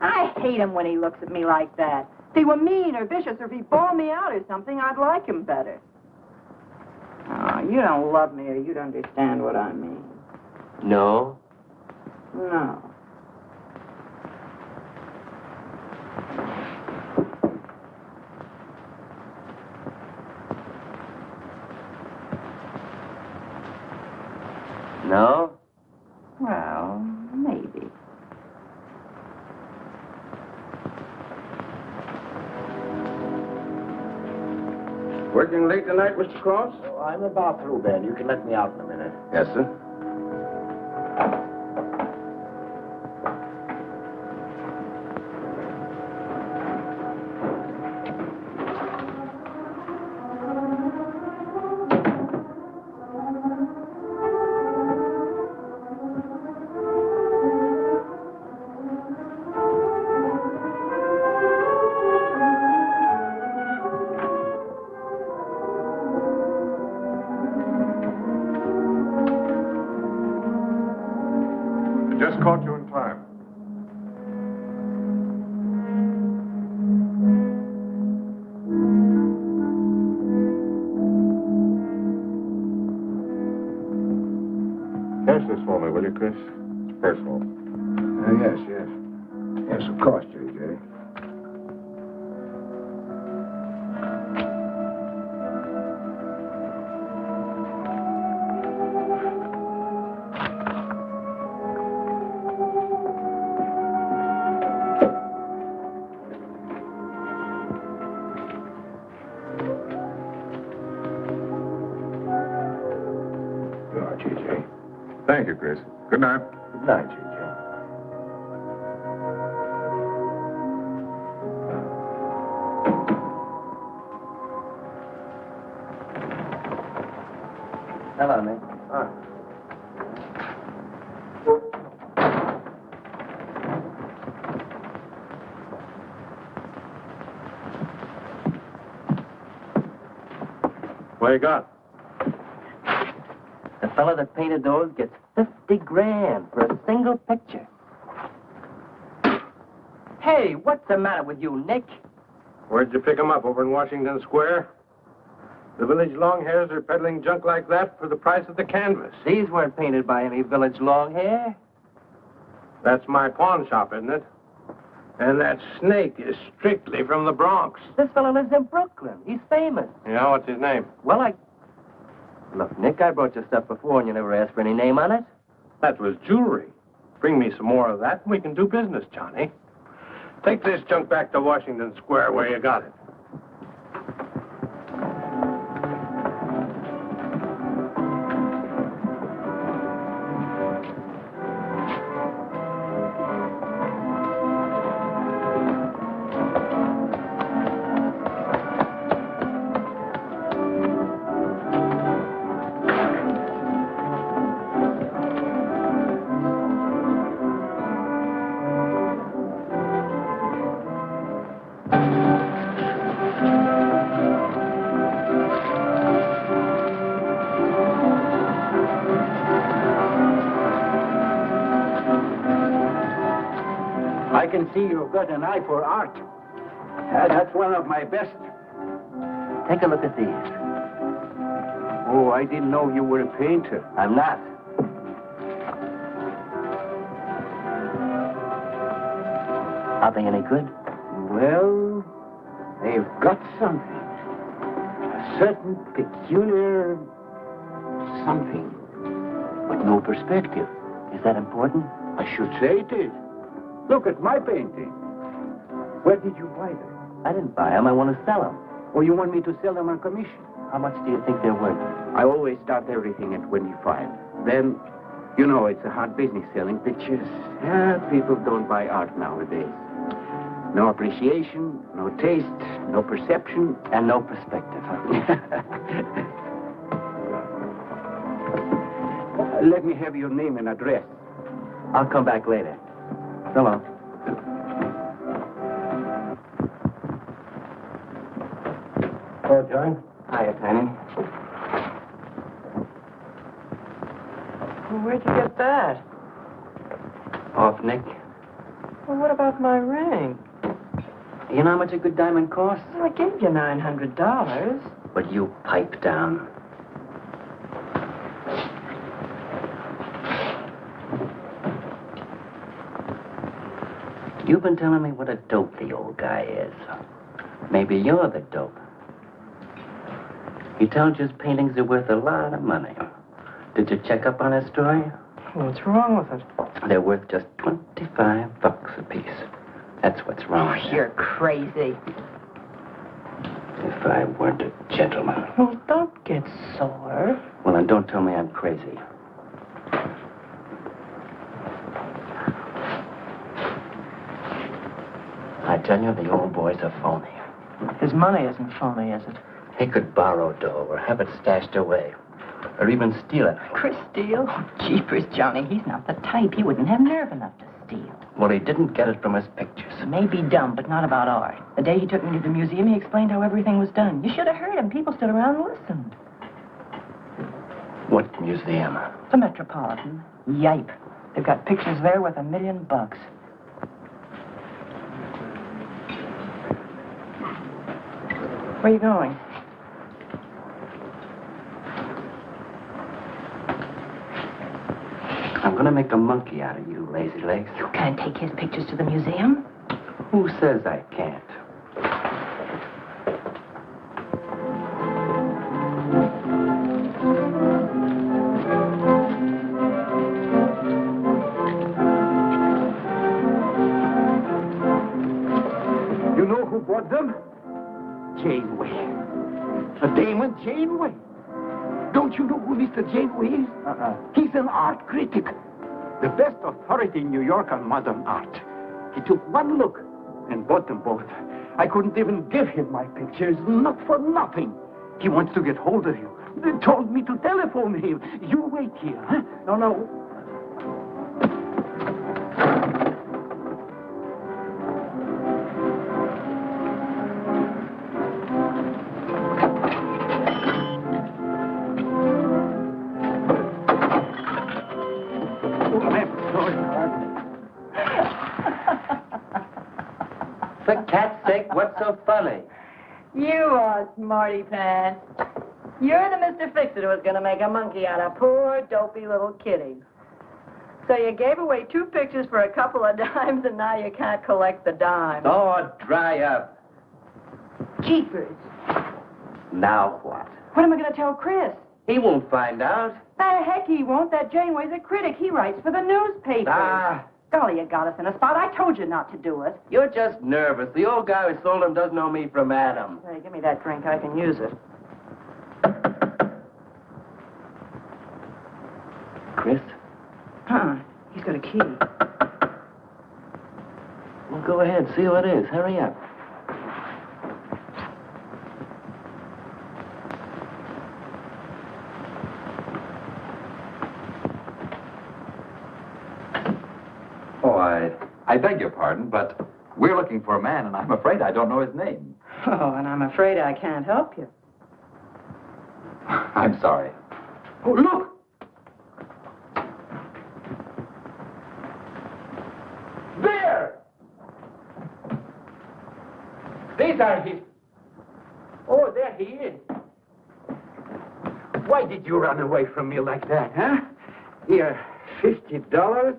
I hate him when he looks at me like that. If he were mean or vicious or if he bawled me out or something, I'd like him better. Oh, you don't love me or you'd understand what I mean. No? No. No? Well, maybe. Working late tonight, Mr. Cross? Oh, I'm about through, Ben. You can let me out in a minute. Yes, sir. Just caught you in time. Cash this for me, will you, Chris? It's personal. Yes. Yes, of course, J.J. Thank you, Chris. Good night. Good night, J.J. Hello, Nick. What you got? The fellow that painted those gets 50 grand for a single picture. Hey, what's the matter with you, Nick? Where'd you pick him up? Over in Washington Square? The village long hairs are peddling junk like that for the price of the canvas. These weren't painted by any village long hair. That's my pawn shop, isn't it? And that snake is strictly from the Bronx. This fellow lives in Brooklyn. He's famous. You know, what's his name? Well, Look, Nick, I brought you stuff before and you never asked for any name on it. That was jewelry. Bring me some more of that and we can do business, Johnny. Take this junk back to Washington Square where you got it. I can see you've got an eye for art. That's one of my best. Take a look at these. Oh, I didn't know you were a painter. I'm not. Are they any good? Well, they've got something. A certain peculiar something. With no perspective. Is that important? I should say it is. Look at my painting. Where did you buy them? I didn't buy them. I want to sell them. Or you want me to sell them on commission? How much do you think they're worth? I always start everything at 25. Then, you know, it's a hard business selling pictures. Yeah, people don't buy art nowadays. No appreciation, no taste, no perception, And no perspective, huh? Let me have your name and address. I'll come back later. So long. Hello, John. Hiya, Tiny. Well, where'd you get that? Off Nick. Well, what about my ring? You know how much a good diamond costs? Well, I gave you $900. But you pipe down. You've been telling me what a dope the old guy is. Maybe you're the dope. He tells you his paintings are worth a lot of money. Did you check up on his story? What's wrong with it? They're worth just $25 a piece. That's what's wrong. with them. You're crazy. If I weren't a gentleman. Well, don't get sore. Well, then don't tell me I'm crazy. I tell you, the old boy's a phony. His money isn't phony, is it? He could borrow dough or have it stashed away. Or even steal it. Chris steal? Jeepers, Johnny, he's not the type. He wouldn't have nerve enough to steal. Well, he didn't get it from his pictures. Maybe dumb, but not about art. The day he took me to the museum, he explained how everything was done. You should have heard him. People stood around and listened. What museum? The Metropolitan. Yipe. They've got pictures there worth $1 million. Where are you going? I'm gonna make a monkey out of you, lazy legs. You can't take his pictures to the museum. Who says I can't? You know who bought them? Janeway. A Damon Janeway. Don't you know who Mr. Janeway is? He's an art critic. The best authority in New York on modern art. He took one look and bought them both. I couldn't even give him my pictures, not for nothing. He wants to get hold of you. They told me to telephone him. You wait here, huh? No. For cat's sake, what's so funny? You are smarty pants. You're the Mr. Fix-It who was going to make a monkey out of poor, dopey little kitty. So you gave away 2 pictures for a couple of dimes, and now you can't collect the dime. Oh, dry up. Jeepers. Now what? What am I going to tell Chris? He won't find out. The heck he won't. That Janeway's a critic. He writes for the newspaper. Ah. Golly, you got us in a spot. I told you not to do it. You're just nervous. The old guy who sold him doesn't know me from Adam. Hey, give me that drink. I can use it. Chris? Huh. He's got a key. Well, go ahead. See who it is. Hurry up. Oh, I beg your pardon, but we're looking for a man, and I'm afraid I don't know his name. Oh, and I'm afraid I can't help you. I'm sorry. Oh, look! There! These are his... Oh, there he is. Why did you run away from me like that, huh? Here, $50,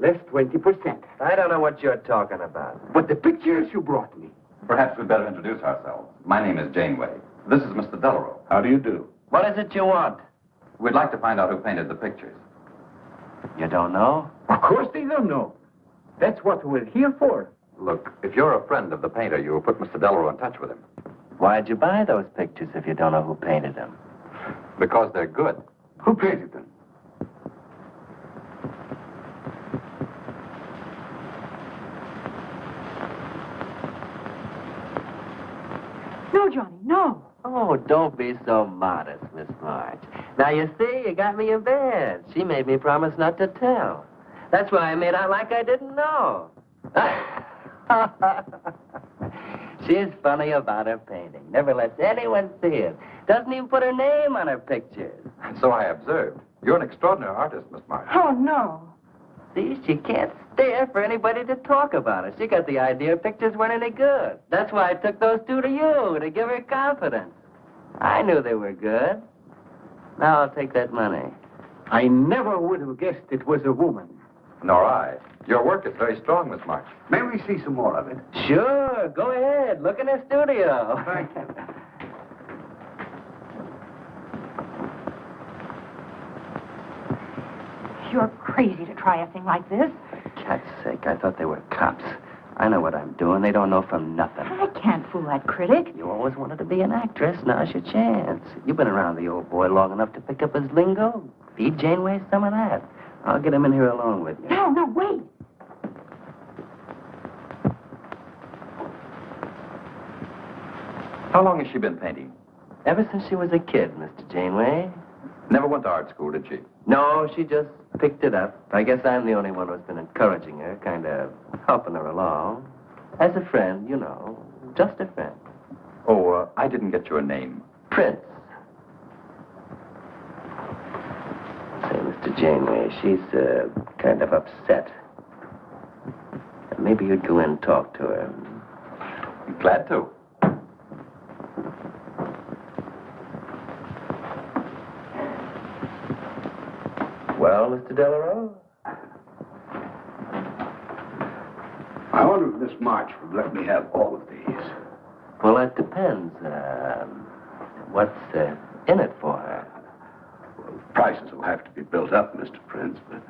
less 20%. I don't know what you're talking about. But the pictures you brought me. Perhaps we'd better introduce ourselves. My name is Janeway. This is Mr. Delarue. How do you do? What is it you want? We'd like to find out who painted the pictures. You don't know? Of course they don't know. That's what we're here for. Look, if you're a friend of the painter, you will put Mr. Delarue in touch with him. Why'd you buy those pictures if you don't know who painted them? Because they're good. Who painted them? No, Johnny, no. Oh, don't be so modest, Miss March. Now, you see, you got me in bed. She made me promise not to tell. That's why I made out like I didn't know. She's funny about her painting. Never lets anyone see it. Doesn't even put her name on her pictures. So I observed. You're an extraordinary artist, Miss March. Oh, no. See, she can't stare for anybody to talk about it. She got the idea pictures weren't any good. That's why I took those two to you, to give her confidence. I knew they were good. Now I'll take that money. I never would have guessed it was a woman. Nor I. Your work is very strong, Miss March. May we see some more of it? Sure, go ahead. Look in the studio. Thank you. You're crazy to try a thing like this. For cat's sake, I thought they were cops. I know what I'm doing. They don't know from nothing. I can't fool that critic. You always wanted to be an actress. Now's your chance. You've been around the old boy long enough to pick up his lingo. Feed Janeway some of that. I'll get him in here alone with you. No, wait. How long has she been painting? Ever since she was a kid, Mr. Janeway. Never went to art school, did she? No, she just picked it up. I guess I'm the only one who's been encouraging her, kind of helping her along. As a friend, you know, just a friend. Oh, I didn't get your name. Fritz. Say, Mr. Janeway, she's kind of upset. Maybe you'd go in and talk to her. Glad to. Well, Mr. Delarue? I wonder if Miss March would let me have all of these. Well, that depends. What's in it for her? Well, prices will have to be built up, Mr. Prince, but...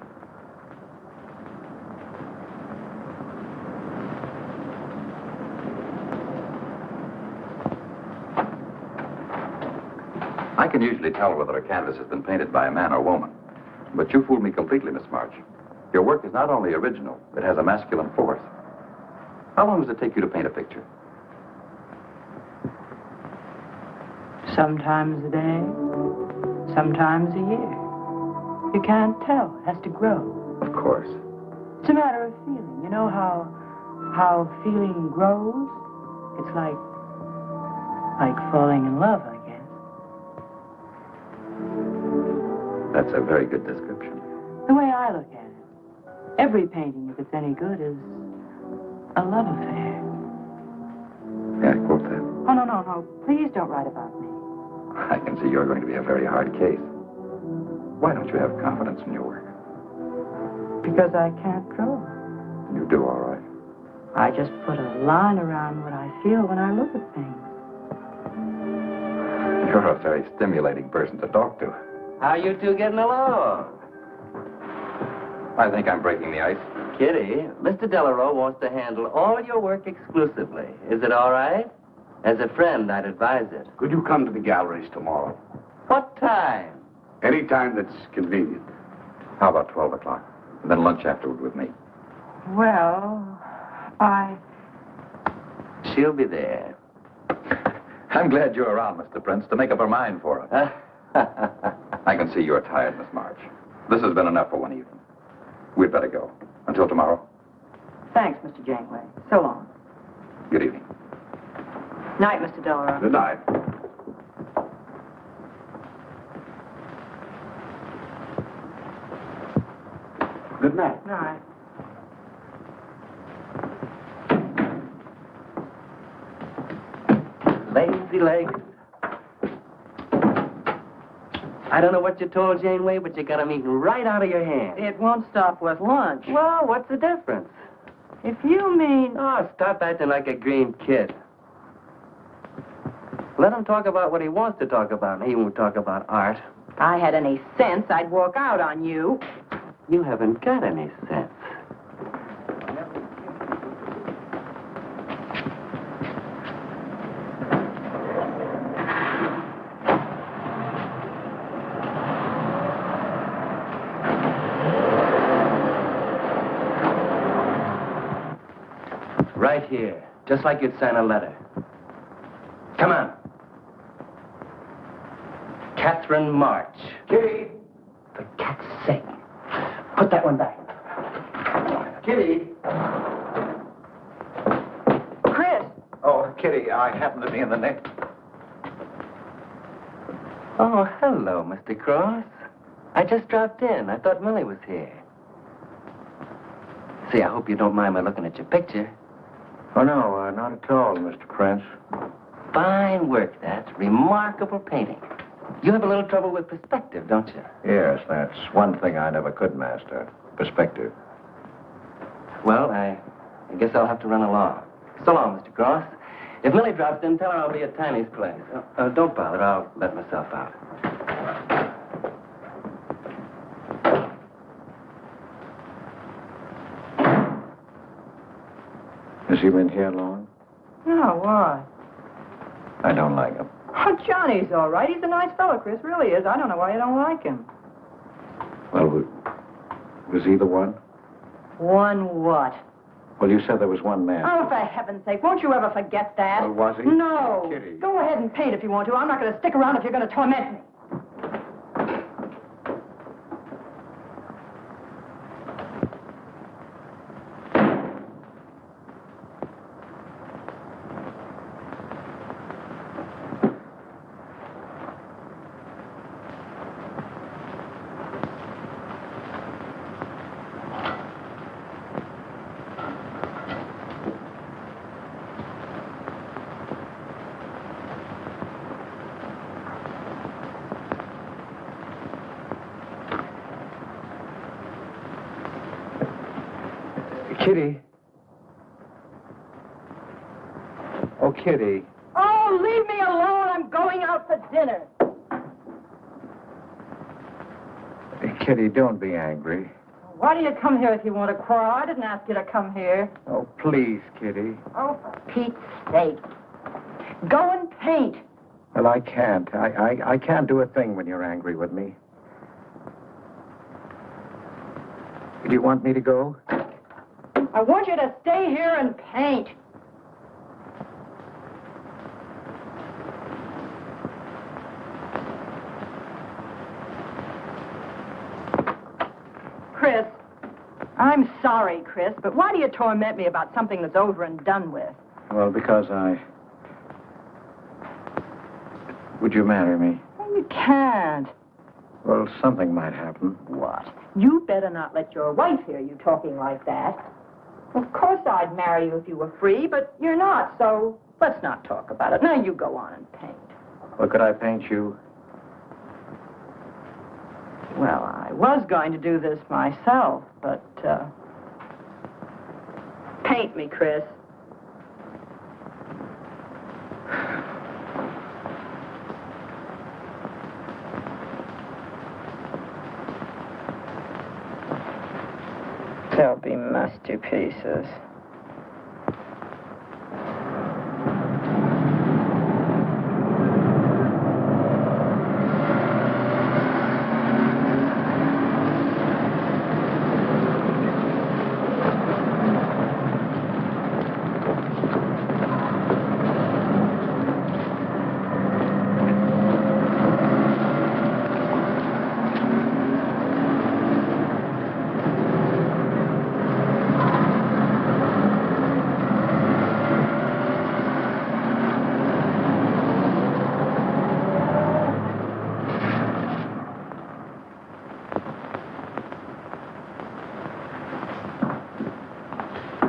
I can usually tell whether a canvas has been painted by a man or woman. But you fooled me completely, Miss March. Your work is not only original, it has a masculine force. How long does it take you to paint a picture? Sometimes a day, sometimes a year. You can't tell. It has to grow. Of course. It's a matter of feeling. You know how feeling grows? It's like falling in love, I guess. That's a very good description. The way I look at it, every painting, if it's any good, is a love affair. May I quote that? Oh, no. Please don't write about me. I can see you're going to be a very hard case. Why don't you have confidence in your work? Because I can't draw. You do all right. I just put a line around what I feel when I look at things. You're a very stimulating person to talk to. How you two getting along? I think I'm breaking the ice. Kitty, Mr. Delarue wants to handle all your work exclusively. Is it all right? As a friend, I'd advise it. Could you come to the galleries tomorrow? What time? Any time that's convenient. How about 12 o'clock? And then lunch afterward with me. Well, She'll be there. I'm glad you're around, Mr. Prince, to make up her mind for us. I can see you're tired, Miss March. This has been enough for one evening. We'd better go. Until tomorrow. Thanks, Mr. Janeway. So long. Good evening. Night, Mr. Delarue. Good night. Good night. Night. Lazy legs. I don't know what you told Janeway, but you got 'em eating right out of your hand. It won't stop with lunch. Well, what's the difference? If you mean... Oh, stop acting like a green kid. Let him talk about what he wants to talk about, and he won't talk about art. If I had any sense, I'd walk out on you. You haven't got any sense. Right here, just like you'd sign a letter. Come on. Katherine March. Kitty! For cat's sake. Put that one back. Kitty! Chris! Oh, Kitty, I happen to be in the next. Oh, hello, Mr. Cross. I just dropped in. I thought Millie was here. See, I hope you don't mind my looking at your picture. Oh, no, not at all, Mr. Prince. Fine work, that's remarkable painting. You have a little trouble with perspective, don't you? Yes, that's one thing I never could master. Perspective. Well, I guess I'll have to run along. So long, Mr. Cross. If Millie drops in, tell her I'll be at Tiny's place. Don't bother. I'll let myself out. Has he been here long? No, why? I don't like him. Oh, Johnny's all right. He's a nice fellow, Chris. Really is. I don't know why you don't like him. Well, was he the one? One what? Well, you said there was one man. Oh, for heaven's sake, won't you ever forget that? Well, was he? No. Kitty. Go ahead and paint if you want to. I'm not going to stick around if you're going to torment me. Kitty. Oh, Kitty. Oh, leave me alone. I'm going out for dinner. Kitty, don't be angry. Why do you come here if you want to quarrel? I didn't ask you to come here. Oh, please, Kitty. Oh, for Pete's sake. Go and paint. Well, I can't. I can't do a thing when you're angry with me. Do you want me to go? I want you to stay here and paint. Chris, I'm sorry, Chris, but why do you torment me about something that's over and done with? Well, because Would you marry me? Well, you can't. Well, something might happen. What? You better not let your wife hear you talking like that. Of course I'd marry you if you were free, but you're not, so let's not talk about it. Now you go on and paint. Well, could I paint you? Well, I was going to do this myself, but, paint me, Chris. They'll be masterpieces.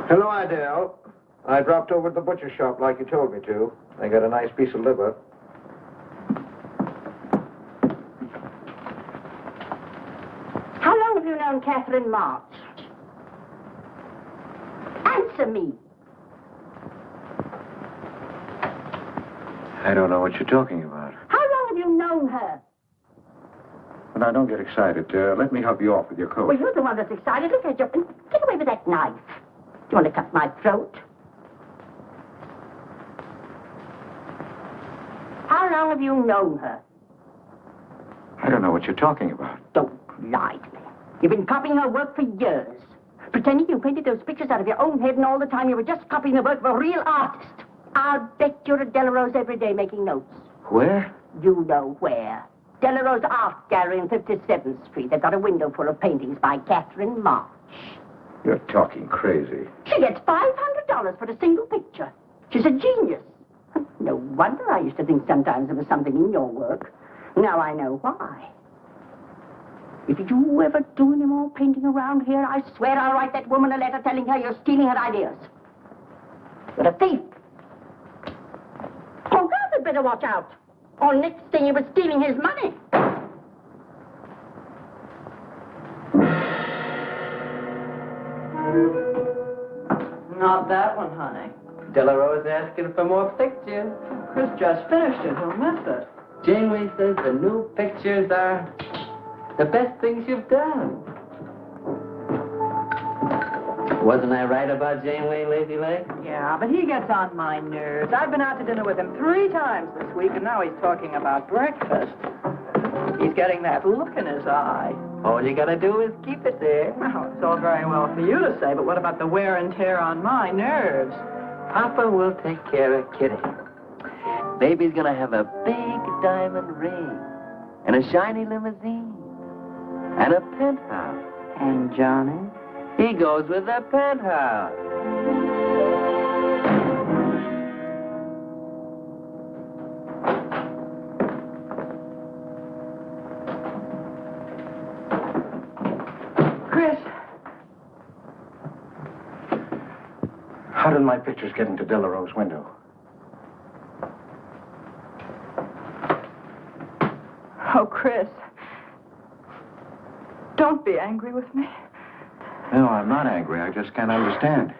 Hello, Adele. I dropped over to the butcher shop like you told me to. I got a nice piece of liver. known Katherine March? Answer me. I don't know what you're talking about. How long have you known her? But now, don't get excited. Let me help you off with your coat. Well, you're the one that's excited. Look at you. Get away with that knife. Do you want to cut my throat? How long have you known her? I don't know what you're talking about. Don't lie to me. You've been copying her work for years. Pretending you painted those pictures out of your own head, and all the time you were just copying the work of a real artist. I'll bet you're at Delarose every day making notes. Where? You know where. Delarose Art Gallery in 57th Street. They've got a window full of paintings by Katherine March. You're talking crazy. She gets $500 for a single picture. She's a genius. No wonder I used to think sometimes there was something in your work. Now I know why. If you ever do any more painting around here, I swear I'll write that woman a letter telling her you're stealing her ideas. You're a thief. Hogarth had better watch out. Or next thing you were stealing his money. Not that one, honey. Delarose asking for more pictures. Chris just finished it. He'll miss it. Janeway says the new pictures are the best things you've done. Wasn't I right about Janeway, Lazy Leg? Yeah, but he gets on my nerves. I've been out to dinner with him 3 times this week, and now he's talking about breakfast. He's getting that look in his eye. All you gotta do is keep it there. Well, it's all very well for you to say, but what about the wear and tear on my nerves? Papa will take care of Kitty. Baby's gonna have a big diamond ring, and a shiny limousine, and a penthouse. And Johnny? He goes with the penthouse. Chris. How did my pictures get into Delarose's window? Oh, Chris. Don't be angry with me. No, I'm not angry. I just can't understand.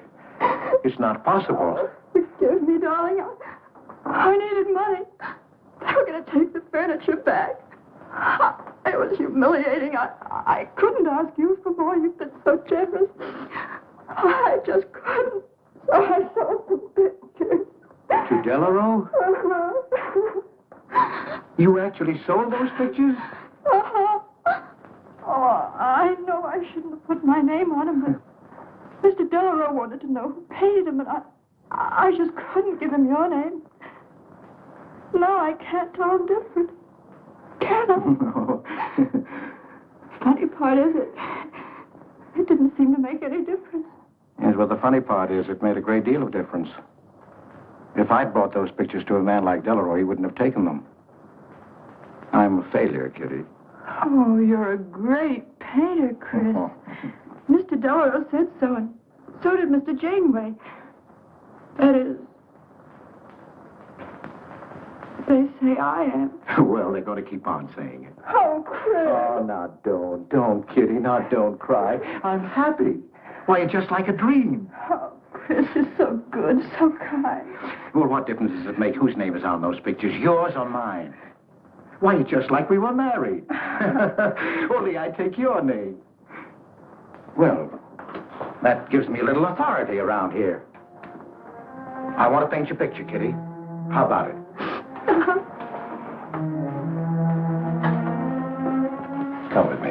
It's not possible. Excuse me, darling. I needed money. They were going to take the furniture back. It was humiliating. I couldn't ask you for more. You've been so generous. I just couldn't. So I sold the pictures. To Delarose? You actually sold those pictures? Oh, I know I shouldn't have put my name on them, but Mr. Delarose wanted to know who paid him, and I just couldn't give him your name. No, I can't tell him different. Can I? No. Funny part is it didn't seem to make any difference. Yes, well, the funny part is it made a great deal of difference. If I'd brought those pictures to a man like Delarose, he wouldn't have taken them. I'm a failure, Kitty. Oh, you're a great painter, Chris. Mr. Delarose said so, and so did Mr. Janeway. That is, they say I am. Well, they're going to keep on saying it. Oh, Chris. Oh, now, don't, Kitty. Now, don't cry. I'm happy. Why, it's just like a dream. Oh, Chris is so good, so kind. Well, what difference does it make whose name is on those pictures, yours or mine? Why, it's just like we were married. Only I take your name. Well, that gives me a little authority around here. I want to paint your picture, Kitty. How about it? Come with me.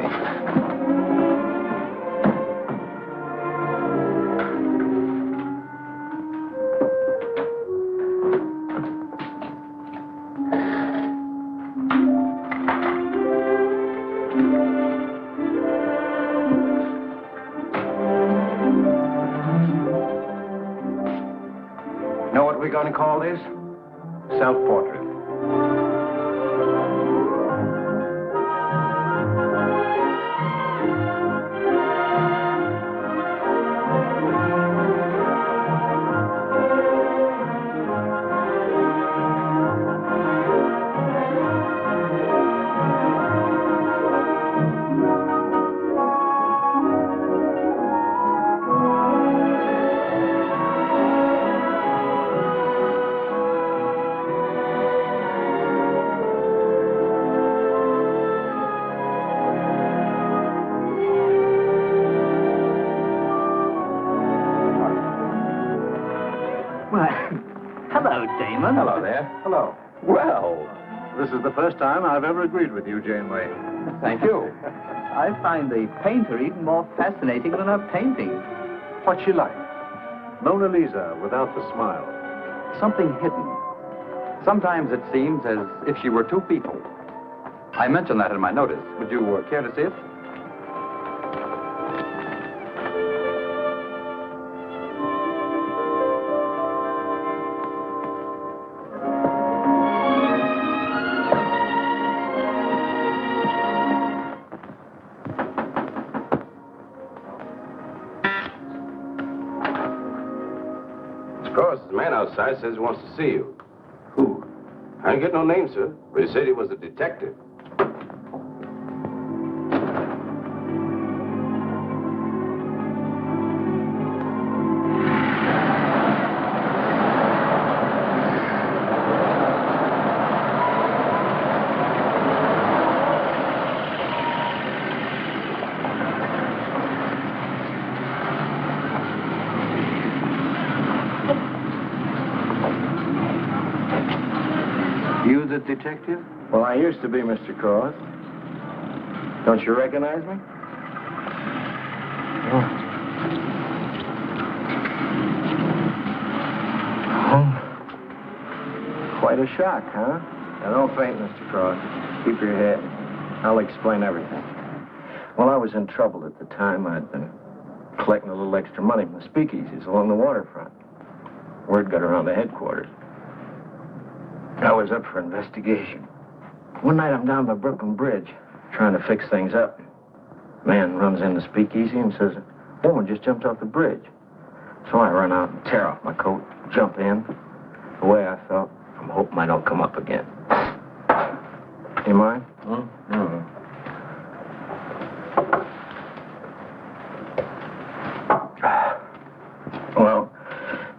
Know what we're going to call this? Self-portrait. Hello, Damon. Hello there. Hello. Well, this is the first time I've ever agreed with you, Janeway. Thank you. I find the painter even more fascinating than her painting. What's she like? Mona Lisa without the smile. Something hidden. Sometimes it seems as if she were two people. I mentioned that in my notice. Would you care to see it? The man outside says he wants to see you. Who? I didn't get no name, sir, but he said he was a detective. You the detective? Well, I used to be, Mr. Cross. Don't you recognize me? Quite a shock, huh? Now, don't faint, Mr. Cross. Keep your head. I'll explain everything. Well, I was in trouble at the time. I'd been collecting a little extra money from the speakeasies along the waterfront. Word got around to headquarters. I was up for investigation. One night I'm down by Brooklyn Bridge, trying to fix things up. Man runs in the speakeasy and says, a woman just jumped off the bridge. So I run out and tear off my coat, jump in. The way I felt, I'm hoping I don't come up again. You mind? Well,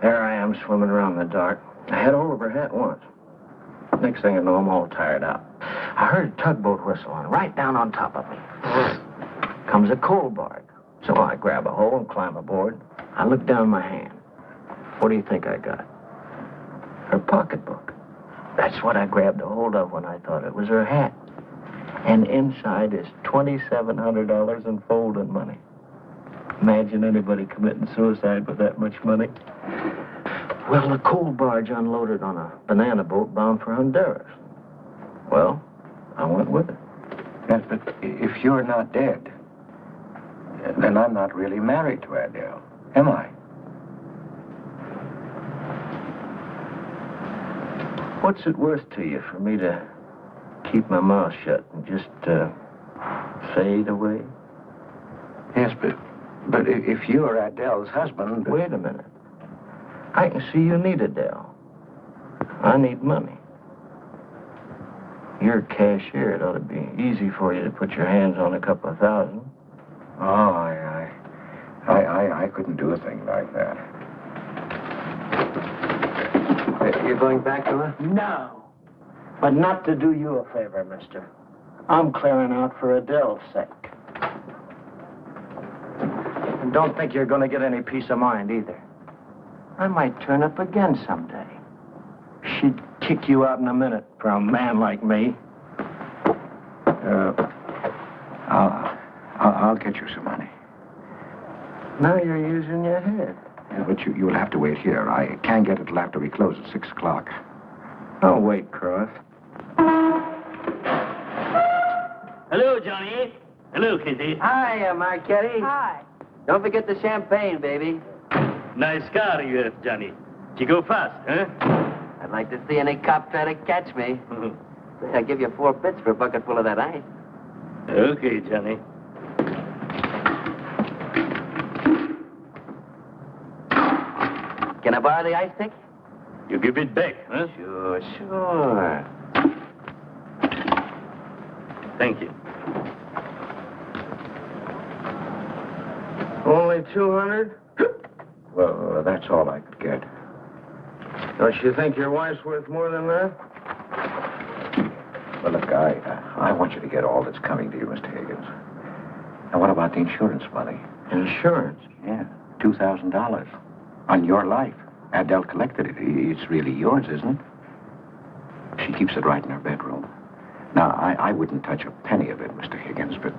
there I am swimming around in the dark. I had a hold of her hat once. Next thing I know, I'm all tired out. I heard a tugboat whistling right down on top of me. Comes a coal barge. So I grab a hole and climb aboard. I look down my hand. What do you think I got? Her pocketbook. That's what I grabbed a hold of when I thought it was her hat. And inside is $2,700 in folding money. Imagine anybody committing suicide with that much money. Well, the coal barge unloaded on a banana boat bound for Honduras. Well, I went with it. Yes, but if you're not dead, then I'm not really married to Adele, am I? What's it worth to you for me to keep my mouth shut and just fade away? Yes, but if you're Adele's husband... Wait a minute. I can see you need Adele. I need money. You're a cashier. It ought to be easy for you to put your hands on a couple of thousand. Oh, I couldn't do a thing like that. You're going back to her? No. But not to do you a favor, mister. I'm clearing out for Adele's sake. And don't think you're going to get any peace of mind either. I might turn up again someday. She'd kick you out in a minute for a man like me. I'll get you some money. Now you're using your head. Yeah, but you'll have to wait here. I can't get it till after we close at 6 o'clock. I'll wait, Cross. Hello, Johnny. Hello, Kitty. Hi, Marquetti. Hi. Don't forget the champagne, baby. Nice car you have, Johnny. You go fast, huh? I'd like to see any cop try to catch me. I'll give you 4 bits for a bucket full of that ice. Okay, Johnny. Can I borrow the ice pick? You give it back, huh? Sure. Thank you. Only 200? Well, that's all I could get. Don't you think your wife's worth more than that? Well, look, I want you to get all that's coming to you, Mr. Higgins. And what about the insurance money? Insurance? Yeah, $2,000 on your life. Adele collected it. It's really yours, isn't it? She keeps it right in her bedroom. Now, I wouldn't touch a penny of it, Mr. Higgins, but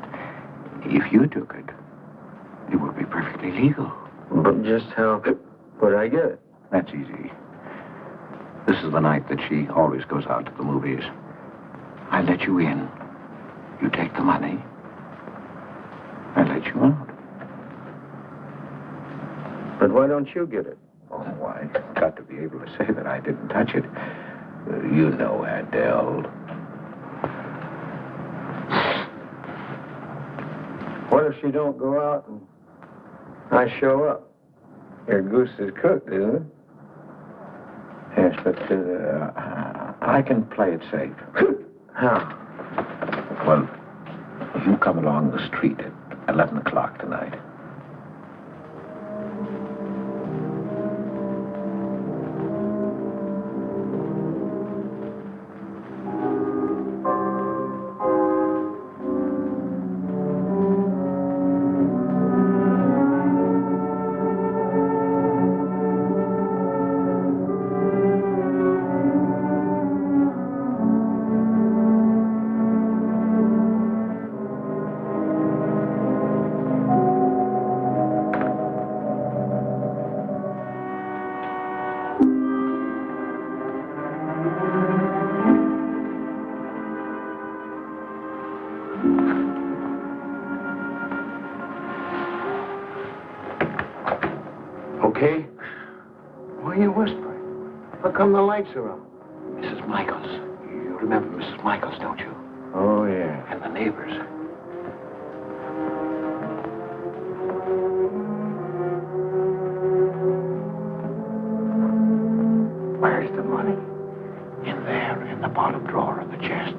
if you took it, it would be perfectly legal. But just how would I get it? That's easy. This is the night that she always goes out to the movies. I let you in. You take the money. I let you out. But why don't you get it? Oh, I've got to be able to say that I didn't touch it. You know Adele. What if she don't go out and I show up? Your goose is cooked, isn't it? Yes, but I can play it safe. How? Well, you come along the street at 11 o'clock tonight. Okay? Why are you whispering? How come the lights are on? Mrs. Michaels. You remember Mrs. Michaels, don't you? Oh, yeah. And the neighbors. Where's the money? In there, in the bottom drawer of the chest.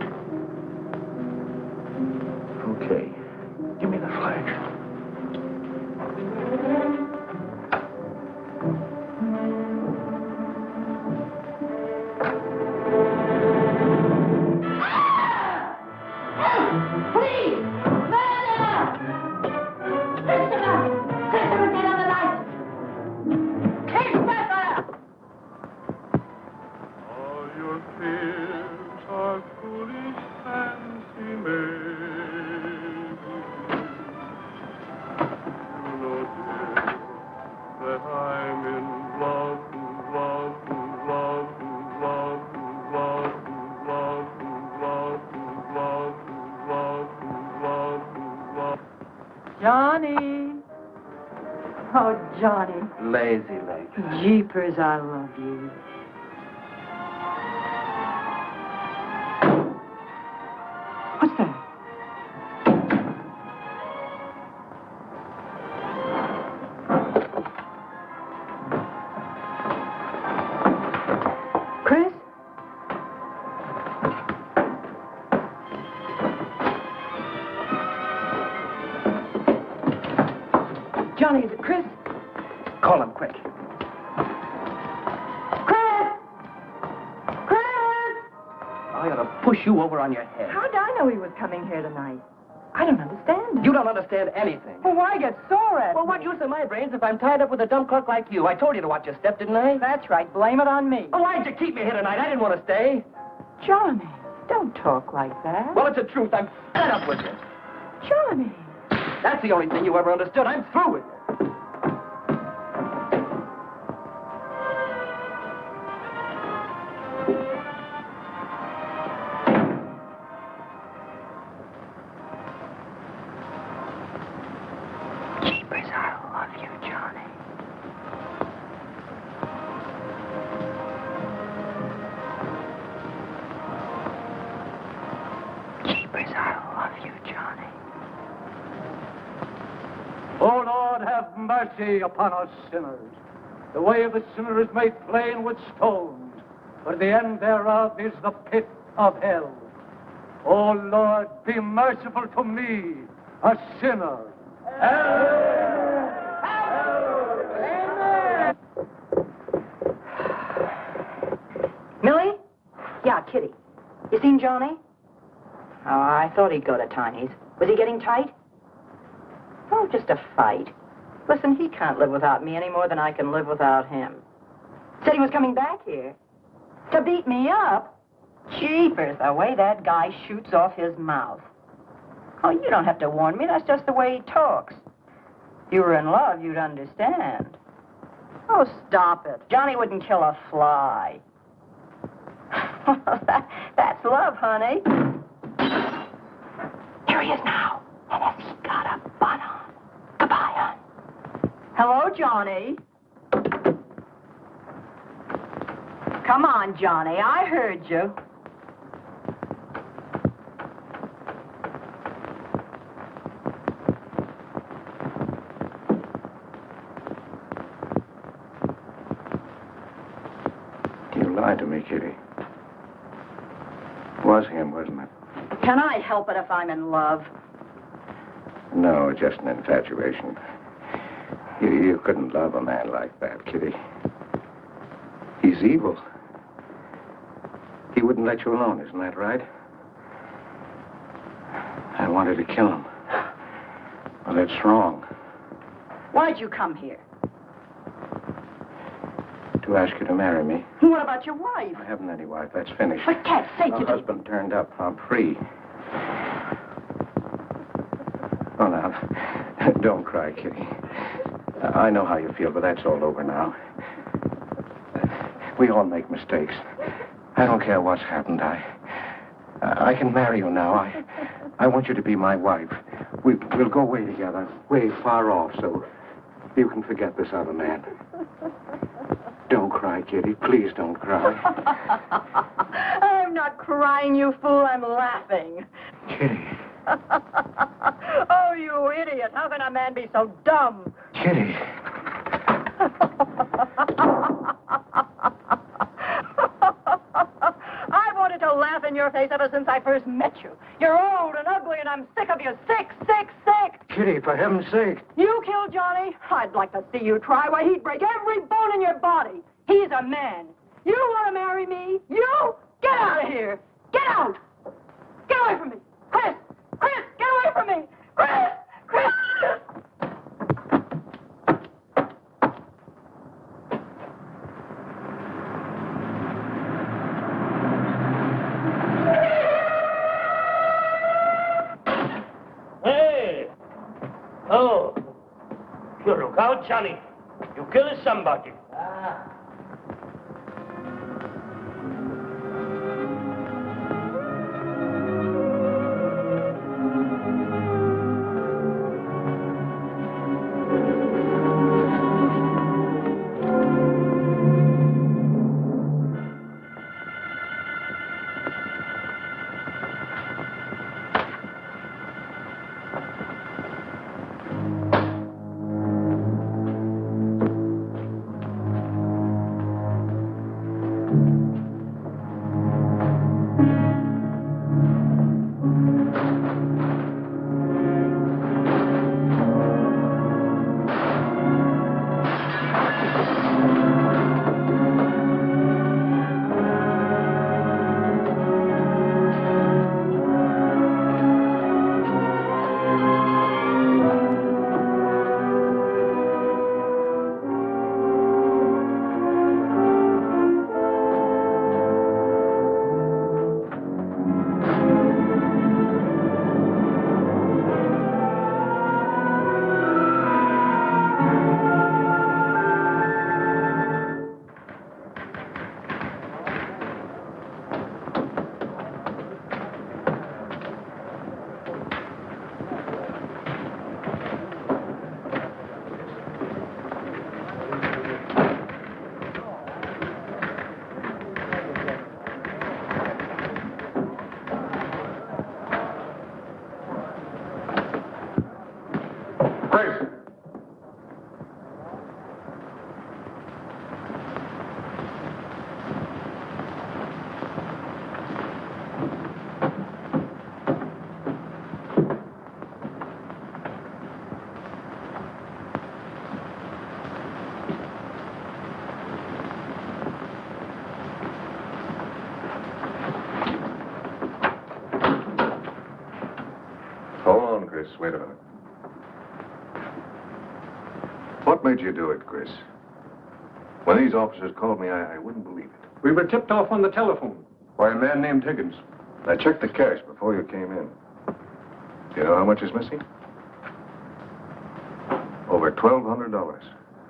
Okay. Give me the flash. Johnny. Oh, Johnny. Lazy legs. Jeepers, I love you. What's that? Chris? Johnny, is it Chris? Call him quick. Chris! Chris! I ought to push you over on your head. How'd I know he was coming here tonight? I don't understand it. You don't understand anything. Well, why get sore at Well, me? what use are my brains if I'm tied up with a dumb clerk like you? I told you to watch your step, didn't I? That's right. Blame it on me. Well, why'd you keep me here tonight? I didn't want to stay. Johnny, don't talk like that. Well, it's the truth. I'm fed up with you. Johnny. That's the only thing you ever understood. I'm through with you. Jeepers, I love you, Johnny. Jeepers, I love you, Johnny. O Lord, have mercy upon us sinners. The way of the sinner is made plain with stones, but the end thereof is the pit of hell. O Lord, be merciful to me, a sinner. Millie? Yeah, Kitty. You seen Johnny? Oh, I thought he'd go to Tiny's. Was he getting tight? Oh, just a fight. Listen, he can't live without me any more than I can live without him. Said he was coming back here. To beat me up? Jeepers, the way that guy shoots off his mouth. Oh, you don't have to warn me. That's just the way he talks. If you were in love, you'd understand. Oh, stop it. Johnny wouldn't kill a fly. That's love, honey. Here he is now. And has he got a bun on? Goodbye, hon. Hello, Johnny. Come on, Johnny. I heard you. You lied to me, Kitty. It was him, wasn't it? Can I help it if I'm in love? No, just an infatuation. You couldn't love a man like that, Kitty. He's evil. He wouldn't let you alone, isn't that right? I wanted to kill him. Well, that's wrong. Why'd you come here? To ask you to marry me. What about your wife? I haven't any wife. That's finished. For cat's sake, My you... husband turned up. I'm free. Oh, now, don't cry, Kitty. I know how you feel, but that's all over now. We all make mistakes. I don't care what's happened. I can marry you now. I want you to be my wife. We'll go away together, way far off, so you can forget this other man. Don't cry, Kitty. Please don't cry. I'm not crying, you fool. I'm laughing. Kitty. Oh, you idiot. How can a man be so dumb? Kitty. I wanted to laugh in your face ever since I first met you. You're old and ugly, and I'm sick of you. Sick, sick, sick. Kitty, for heaven's sake. You killed Johnny? I'd like to see you try. Why, he'd break every bone in your body. He's a man. You want to marry me? You? Get out of here. Get out. Get away from me. Chris! Chris, get away from me. Chris! Chris! Hey! Oh. You look out, Johnny. You killed somebody. Chris, wait a minute. What made you do it, Chris? When these officers called me, I wouldn't believe it. We were tipped off on the telephone. By a man named Higgins. I checked the cash before you came in. Do you know how much is missing? Over $1,200.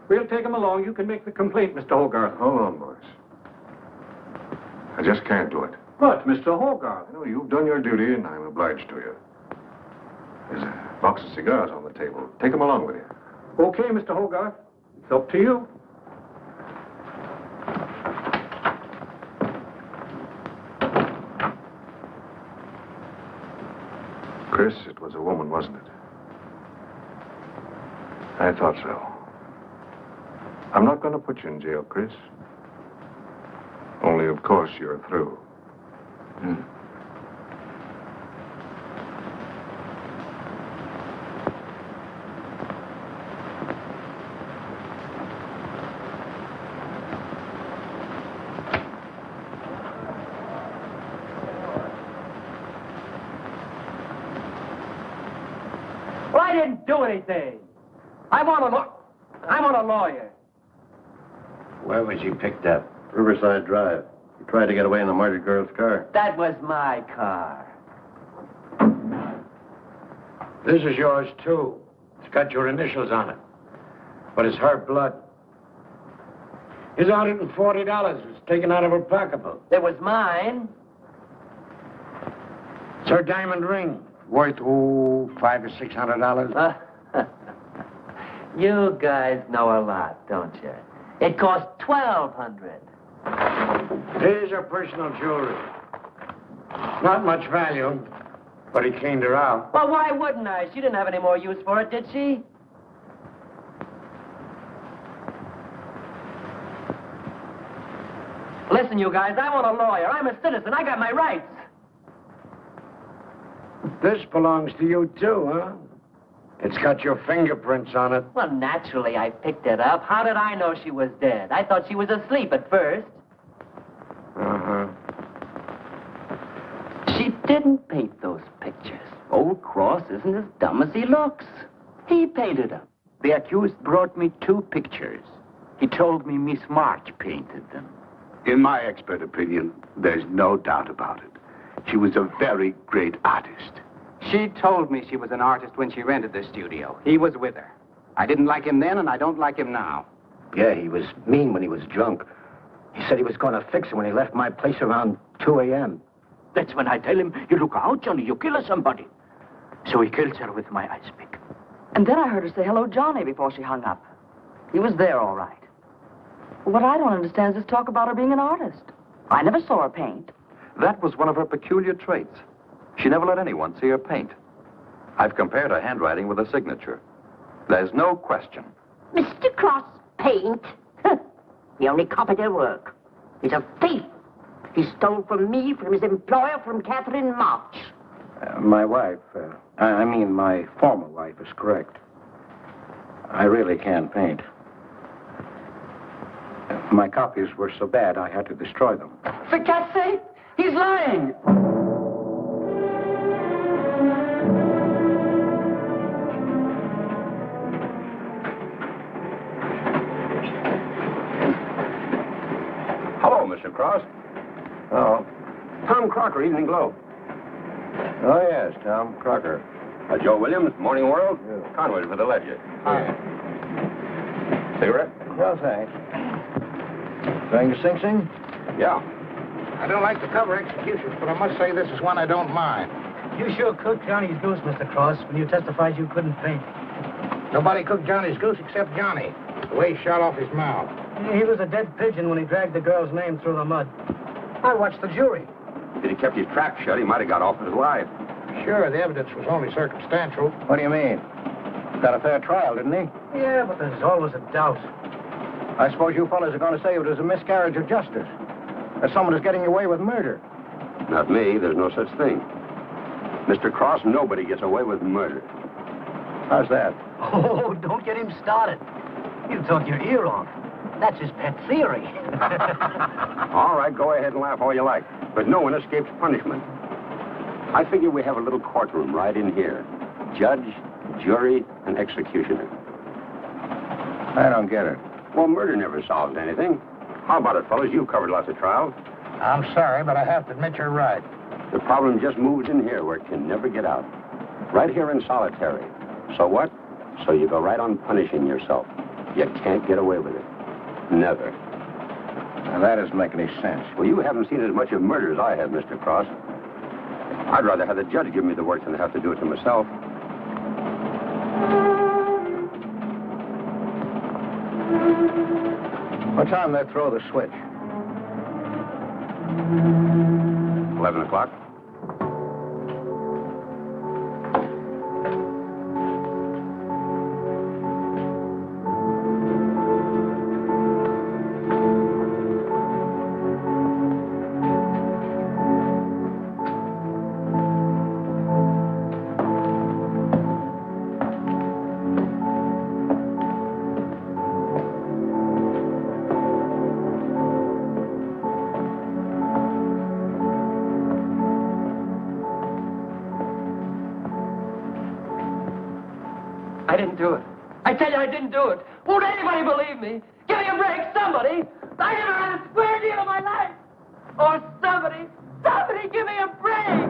We'll take him along. You can make the complaint, Mr. Hogarth. Hold on, boys. I just can't do it. But, Mr. Hogarth... I know you've done your duty, and I'm obliged to you. There's a box of cigars on the table. Take them along with you. Okay, Mr. Hogarth. It's up to you. Chris, it was a woman, wasn't it? I thought so. I'm not going to put you in jail, Chris. Only, of course, you're through. Well, I didn't do anything. I'm on a lawyer. Where was he picked up? Riverside Drive. He tried to get away in the murdered girl's car. That was my car. This is yours, too. It's got your initials on it. But it's her blood. His $140 was taken out of her pocketbook. It was mine. It's her diamond ring. Worth, $500 or $600. You guys know a lot, don't you? It cost $1,200. Here's her personal jewelry. Not much value, but he cleaned her out. Well, why wouldn't I? She didn't have any more use for it, did she? Listen, you guys, I want a lawyer. I'm a citizen. I got my rights. This belongs to you, too, huh? It's got your fingerprints on it. Well, naturally, I picked it up. How did I know she was dead? I thought she was asleep at first. Uh-huh. She didn't paint those pictures. Old Cross isn't as dumb as he looks. He painted them. The accused brought me 2 pictures. He told me Miss March painted them. In my expert opinion, there's no doubt about it. She was a very great artist. She told me she was an artist when she rented the studio. He was with her. I didn't like him then, and I don't like him now. Yeah, he was mean when he was drunk. He said he was going to fix her when he left my place around 2 a.m. That's when I tell him, you look out, Johnny, you kill somebody. So he kills her with my ice pick. And then I heard her say hello, Johnny, before she hung up. He was there, all right. What I don't understand is this talk about her being an artist. I never saw her paint. That was one of her peculiar traits. She never let anyone see her paint. I've compared her handwriting with her signature. There's no question. Mr. Cross paint? He only copied her work. He's a thief. He stole from me, from his employer, from Katherine March. My wife, my former wife is correct. I really can paint. My copies were so bad, I had to destroy them. For God's sake, he's lying. Hello, Mr. Cross. Oh. Tom Crocker, Evening Globe. Oh, yes, Tom Crocker. Joe Williams, Morning World. Yeah. Conway for the Ledger. Hi. Cigarette? No, thanks. Going to Sing Sing? Yeah. I don't like to cover executions, but I must say this is one I don't mind. You sure cooked Johnny's goose, Mr. Cross, when you testified you couldn't paint. Nobody cooked Johnny's goose except Johnny. The way he shot off his mouth. He was a dead pigeon when he dragged the girl's name through the mud. I watched the jury. If he'd kept his trap shut, he might have got off with his life. Sure, the evidence was only circumstantial. What do you mean? Got a fair trial, didn't he? Yeah, but there's always a doubt. I suppose you fellas are going to say it was a miscarriage of justice. That someone is getting away with murder. Not me. There's no such thing. Mr. Cross, nobody gets away with murder. How's that? Oh, don't get him started. He'll talk your ear off. That's his pet theory. All right, go ahead and laugh all you like. But no one escapes punishment. I figure we have a little courtroom right in here. Judge, jury, and executioner. I don't get it. Well, murder never solves anything. How about it, fellas? You've covered lots of trials. I'm sorry, but I have to admit you're right. The problem just moves in here where it can never get out. Right here in solitary. So what? So you go right on punishing yourself. You can't get away with it. Never. Now, that doesn't make any sense. Well, you haven't seen as much of murder as I have, Mr. Cross. I'd rather have the judge give me the work than have to do it to myself. What time they throw the switch? 11 o'clock. I didn't do it. I tell you, I didn't do it. Won't anybody believe me? Give me a break, somebody. I never had a square deal in my life. Or somebody give me a break.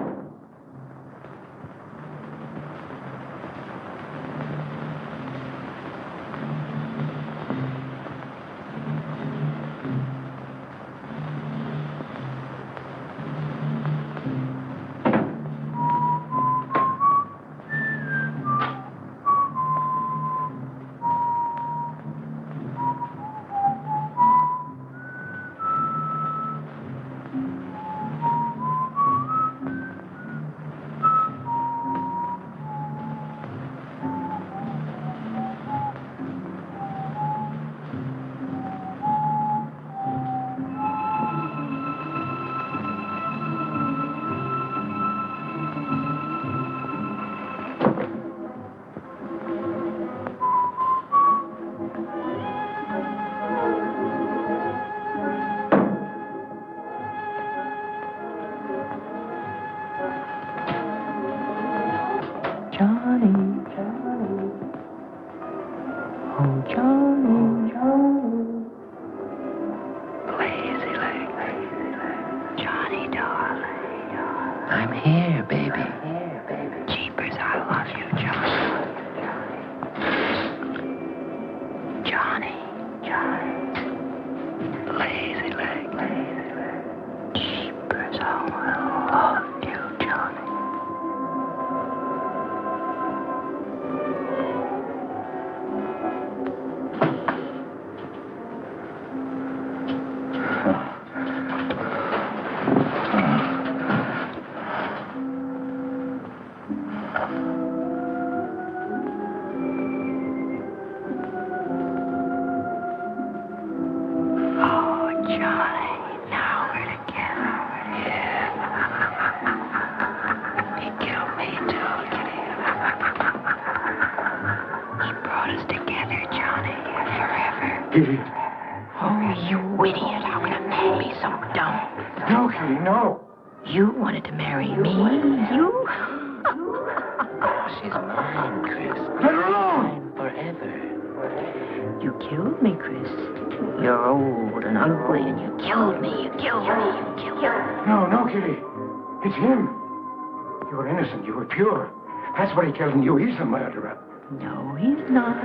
That's what he tells me. He's the murderer. No, he's not.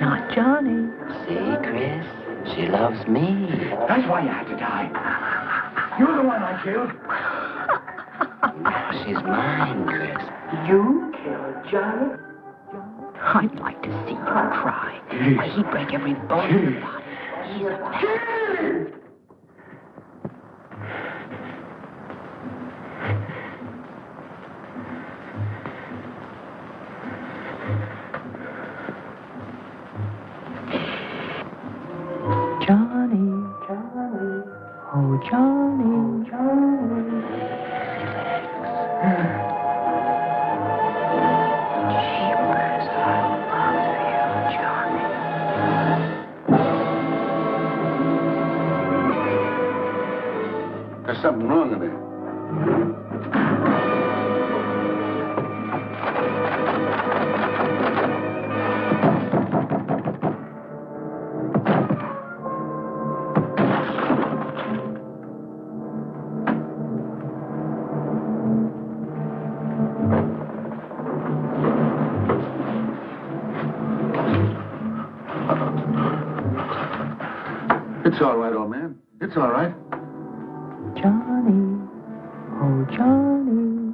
Not Johnny. See, Chris, she loves me. That's why you had to die. You're the one I killed. She's mine, Chris. You killed Johnny? I'd like to see you cry. Why, he'd break every bone in your body. He's a man. Johnny, Johnny. Jeepers, I love you, Johnny. There's something wrong in there. all right, old man. It's all right. Johnny, oh Johnny,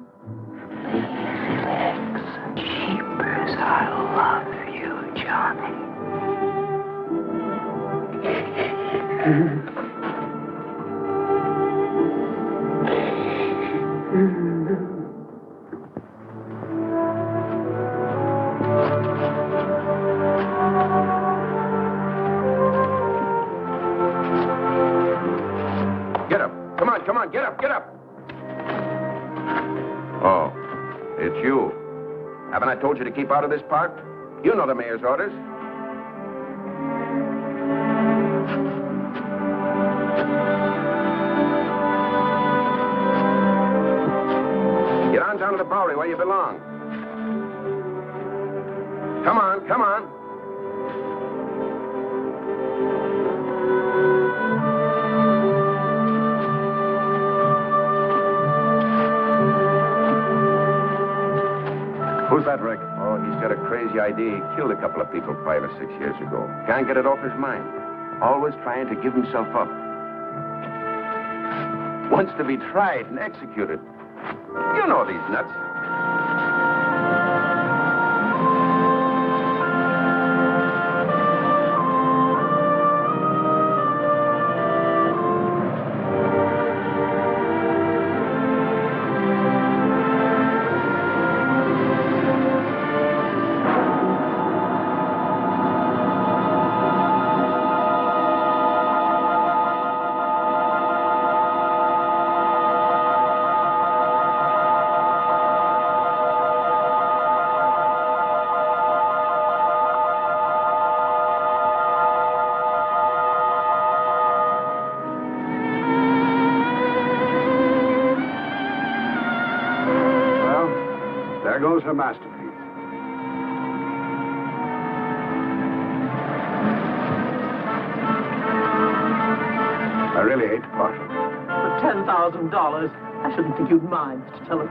lazy legs and keepers, I love you, Johnny. Get up. Come on, get up. Oh, it's you. Haven't I told you to keep out of this park? You know the mayor's orders. Get on down to the Bowery where you belong. Come on. Who's that, Rick? Oh, he's got a crazy idea. He killed a couple of people 5 or 6 years ago. Can't get it off his mind. Always trying to give himself up. Wants to be tried and executed. You know these nuts. There goes her masterpiece. I really hate to part with it. For $10,000, I shouldn't think you'd mind to tell her.